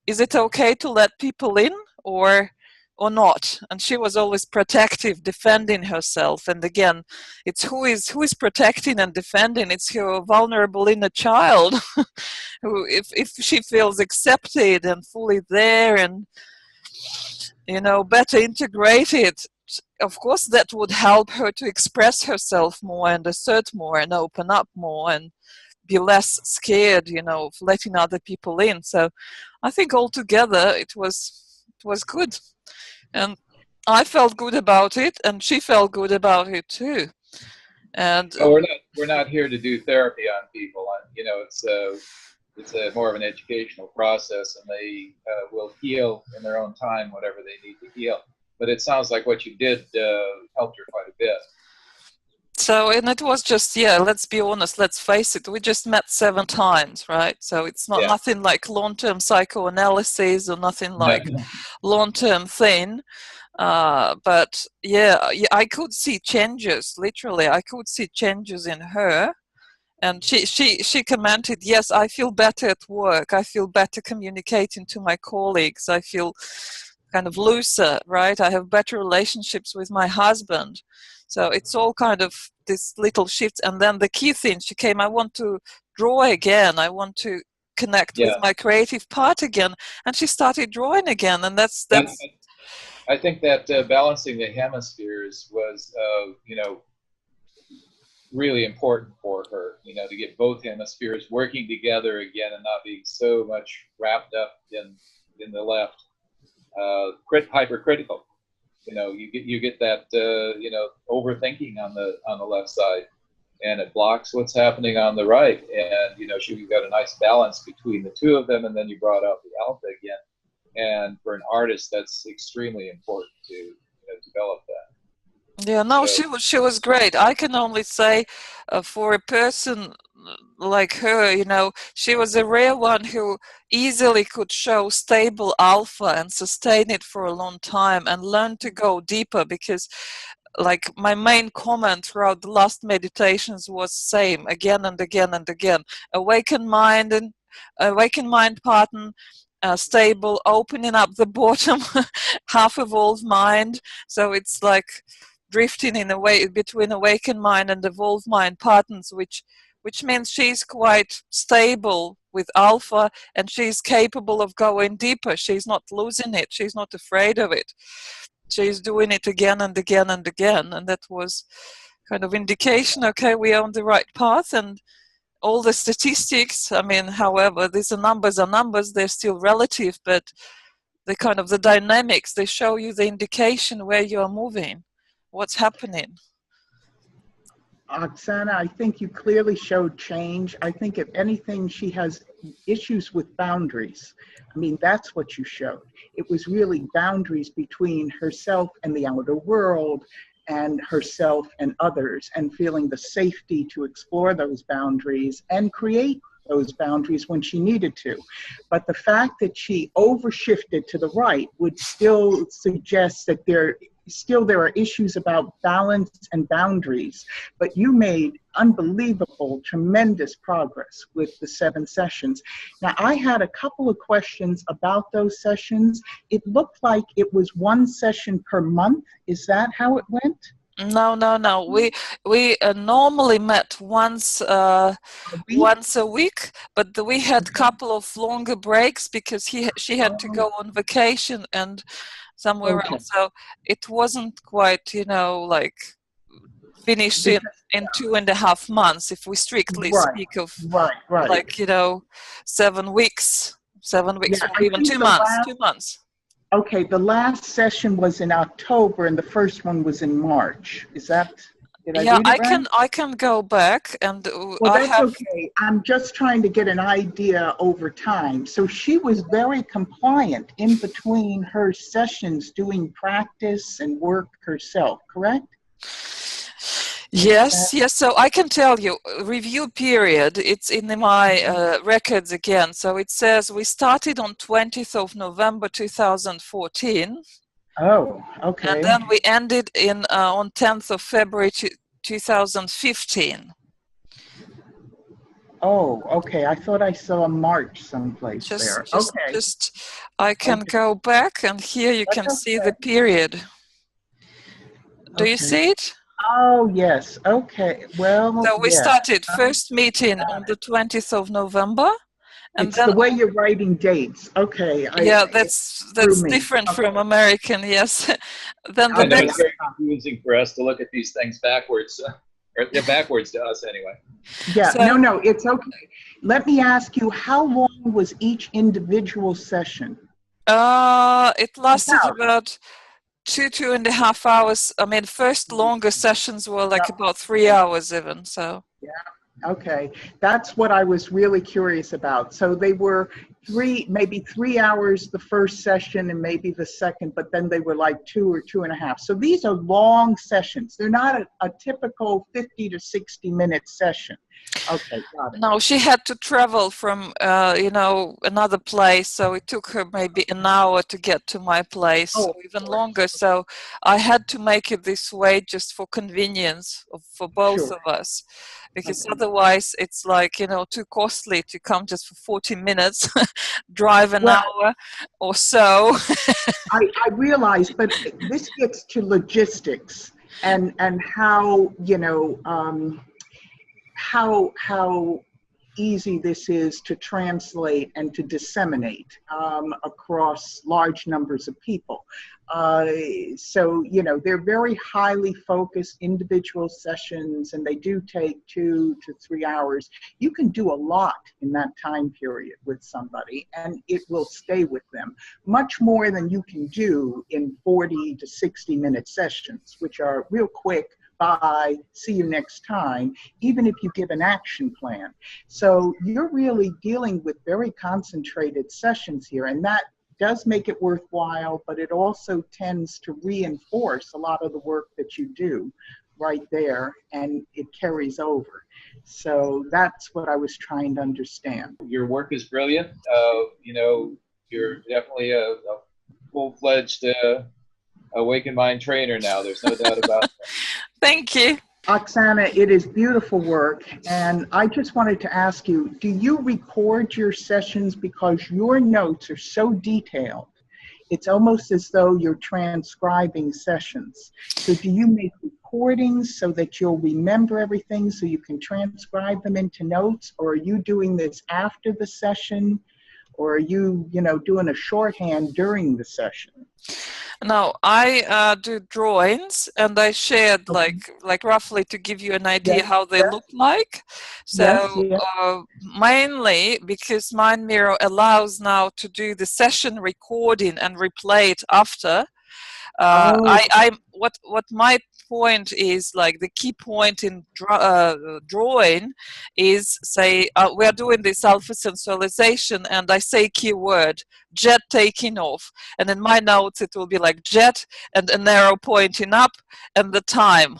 is it okay to let people in or not? And she was always protective, defending herself. And again, it's who is protecting and defending. It's her vulnerable inner child who, if she feels accepted and fully there and, you know, better integrated, of course that would help her to express herself more and assert more and open up more and be less scared, you know, of letting other people in. So I think altogether it was good, and I felt good about it, and she felt good about it too. And No, we're not here to do therapy on people. You know, it's a more of an educational process, and they will heal in their own time whatever they need to heal. But it sounds like what you did helped her quite a bit. so, and it was just, yeah, let's be honest, let's face it, we just met 7 times, right? So it's not nothing like long-term psychoanalysis or nothing like long-term thing. But yeah, I could see changes, literally. I could see changes in her. And she commented, yes, I feel better at work. I feel better communicating to my colleagues. I feel kind of looser, right? I have better relationships with my husband. So it's all kind of this little shifts. And then the key thing, she came, I want to draw again. I want to connect with my creative part again. And she started drawing again. And that's I think that balancing the hemispheres was, you know, really important for her, you know, to get both hemispheres working together again and not being so much wrapped up in the left. Hypercritical, you know, you get that you know, overthinking on the left side, and it blocks what's happening on the right. And you know, she got a nice balance between the two of them, and then you brought out the alpha again. And for an artist, that's extremely important to, you know, develop that. Yeah, no, she was great. I can only say, for a person like her, you know, she was a rare one who easily could show stable alpha and sustain it for a long time and learn to go deeper. Because, like, my main comment throughout the last meditations was same again and again and again: awakened mind pattern. Stable, opening up the bottom half evolved mind. So it's like drifting in a way between awakened mind and evolved mind patterns, which means she's quite stable with alpha, and she's capable of going deeper. She's not losing it. She's not afraid of it. She's doing it again and again and again, and that was kind of indication, okay, we're on the right path. And all the statistics, I mean, however, these are numbers, they're still relative, but the kind of the dynamics, they show you the indication where you are moving, what's happening. Oksana, I think you clearly showed change. I think if anything, she has issues with boundaries. I mean, that's what you showed. It was really boundaries between herself and the outer world, and herself and others, and feeling the safety to explore those boundaries and create those boundaries when she needed to. But the fact that she overshifted to the right would still suggest that there are issues about balance and boundaries, but you made unbelievable, tremendous progress with the 7 sessions. Now, I had a couple of questions about those sessions. It looked like it was 1 session per month. Is that how it went? No. We normally met once a week, but we had a couple of longer breaks because she had to go on vacation and somewhere else. So it wasn't quite, like finished in 2.5 months, if we strictly speak of like 7 weeks, or even 2 months. 2 months. Okay, the last session was in October and the first one was in March. Is that, did I read it right? I can go back and well, that's okay. I'm just trying to get an idea over time. So she was very compliant in between her sessions, doing practice and work herself, correct? Yes. So I can tell you, review period, it's in my records again. So it says we started on 20th of November 2014. Oh, okay. And then we ended on 10th of February 2015. Oh, okay. I thought I saw March someplace there. Okay. I can go back, and here you can see the period. Do you see it? Oh, yes. Okay. Well, so we started first meeting on the 20th of November. And it's then, the way you're writing dates. Okay. That's different from American, yes. Then I know it's very confusing for us to look at these things backwards, or backwards to us anyway. Yeah, no, it's okay. Let me ask you, how long was each individual session? It lasted about 2.5 hours. I mean, first longer sessions were like about 3 hours even, so. Yeah, okay. That's what I was really curious about. So they were maybe 3 hours the first session and maybe the second, but then they were like 2 or 2.5. So these are long sessions. They're not a typical 50 to 60 minute session. Okay, got it. No, she had to travel from, another place, so it took her maybe an hour to get to my place, or even longer. So I had to make it this way just for convenience for both of us, because otherwise it's like, too costly to come just for 40 minutes, drive an hour or so. I realize, but this gets to logistics and how, how easy this is to translate and to disseminate across large numbers of people. So, they're very highly focused individual sessions, and they do take 2 to 3 hours. You can do a lot in that time period with somebody, and it will stay with them much more than you can do in 40 to 60 minute sessions, which are real quick. Bye, see you next time, even if you give an action plan. So you're really dealing with very concentrated sessions here, and that does make it worthwhile, but it also tends to reinforce a lot of the work that you do right there, and it carries over. So that's what I was trying to understand. Your work is brilliant. You're definitely a full-fledged Awakened Mind trainer now. There's no doubt about that. Thank you. Oksana, it is beautiful work, and I just wanted to ask you, do you record your sessions because your notes are so detailed? It's almost as though you're transcribing sessions. So do you make recordings so that you'll remember everything so you can transcribe them into notes, or are you doing this after the session, or are you, doing a shorthand during the session? No, I do drawings, and I shared like roughly to give you an idea how they look like. So mainly because Mind Mirror allows now to do the session recording and replay it after. Oh, What my point is, like the key point in drawing is, say we are doing this alpha sensualization, and I say keyword jet taking off, and in my notes it will be like jet and an arrow pointing up and the time.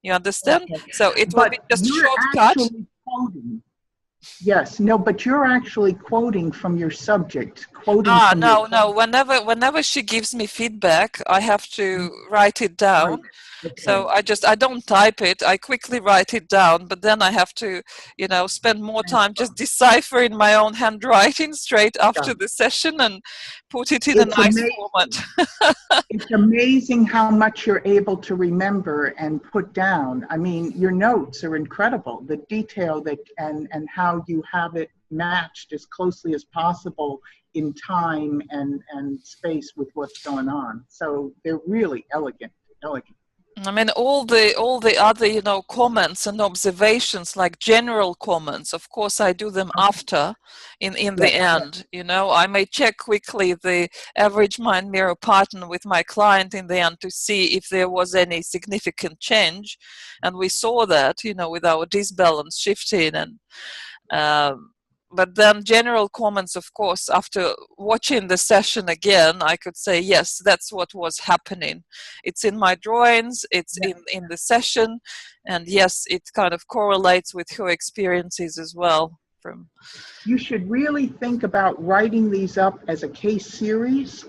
You understand? okay. So it will be But just you're shortcut. actually quoting. Yes, no, but you're actually quoting from your subject, quoting from your No. Whenever she gives me feedback, I have to write it right. down. Okay. So I don't type it. I quickly write it down, but then I have to, spend more time just deciphering my own handwriting straight Yeah. after the session and put it in a It's nice amazing. format. It's amazing how much you're able to remember and put down. I mean, your notes are incredible. The detail that and how you have it matched as closely as possible in time and space with what's going on. So they're really elegant, elegant. I mean, all the other, comments and observations, like general comments, of course, I do them after, in the Yes, end. I may check quickly the average mind mirror pattern with my client in the end to see if there was any significant change, and we saw that, with our disbalance shifting and. But then general comments, of course, after watching the session again, I could say, yes, that's what was happening. It's in my drawings, it's yes. in the session, and yes, it kind of correlates with her experiences as well. You should really think about writing these up as a case series,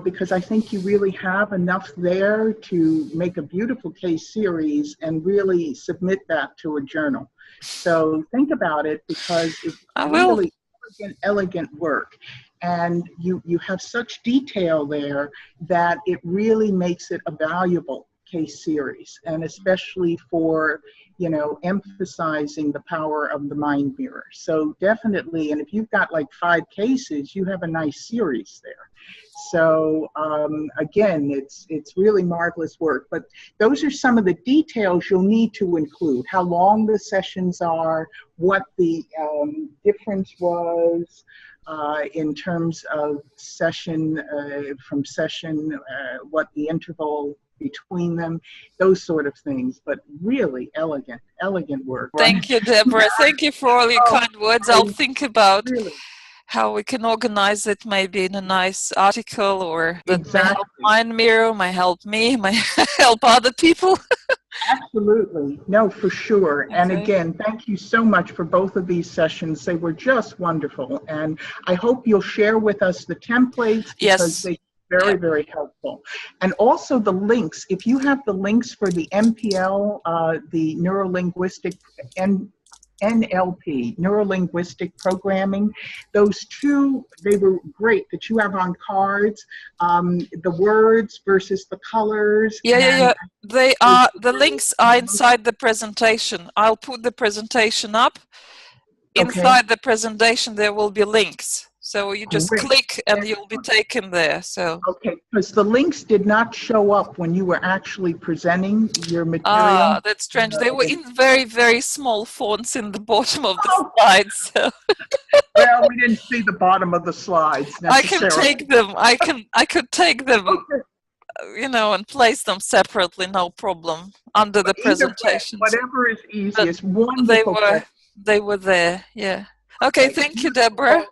because I think you really have enough there to make a beautiful case series and really submit that to a journal. So think about it, because it's I will. really elegant work. And you have such detail there that it really makes it a valuable case series, and especially for emphasizing the power of the mind mirror. So definitely, and if you've got like 5 cases, you have a nice series there. So again, it's really marvelous work. But those are some of the details you'll need to include: how long the sessions are, what the difference was in terms of session from session, what the interval between them, those sort of things. But really elegant work. Thank you, Deborah. Thank you for all your kind words. I'll think about really, how we can organize it, maybe in a nice article, or that may help exactly. Mind Mirror, may help me, may help other people. Absolutely. No, for sure. And Okay. again, thank you so much for both of these sessions. They were just wonderful. And I hope you'll share with us the templates, because Yes. they very, very helpful. And also the links. If you have the links for the MPL, the neurolinguistic NLP, neuro-linguistic programming, those two, they were great that you have on cards, the words versus the colors. Yeah. They are, the links are inside the presentation. I'll put the presentation up. Okay. Inside the presentation, there will be links. So you just Great. click and you'll be taken there. So. Okay, because the links did not show up when you were actually presenting your material. That's strange. They were in very, very small fonts in the bottom of the slides. So. Well, we didn't see the bottom of the slides necessarily. I can take them. I could take them, and place them separately, no problem, under the presentations. Whatever is easiest. But Wonderful. they were there. Yeah. Okay. Thank you, Deborah.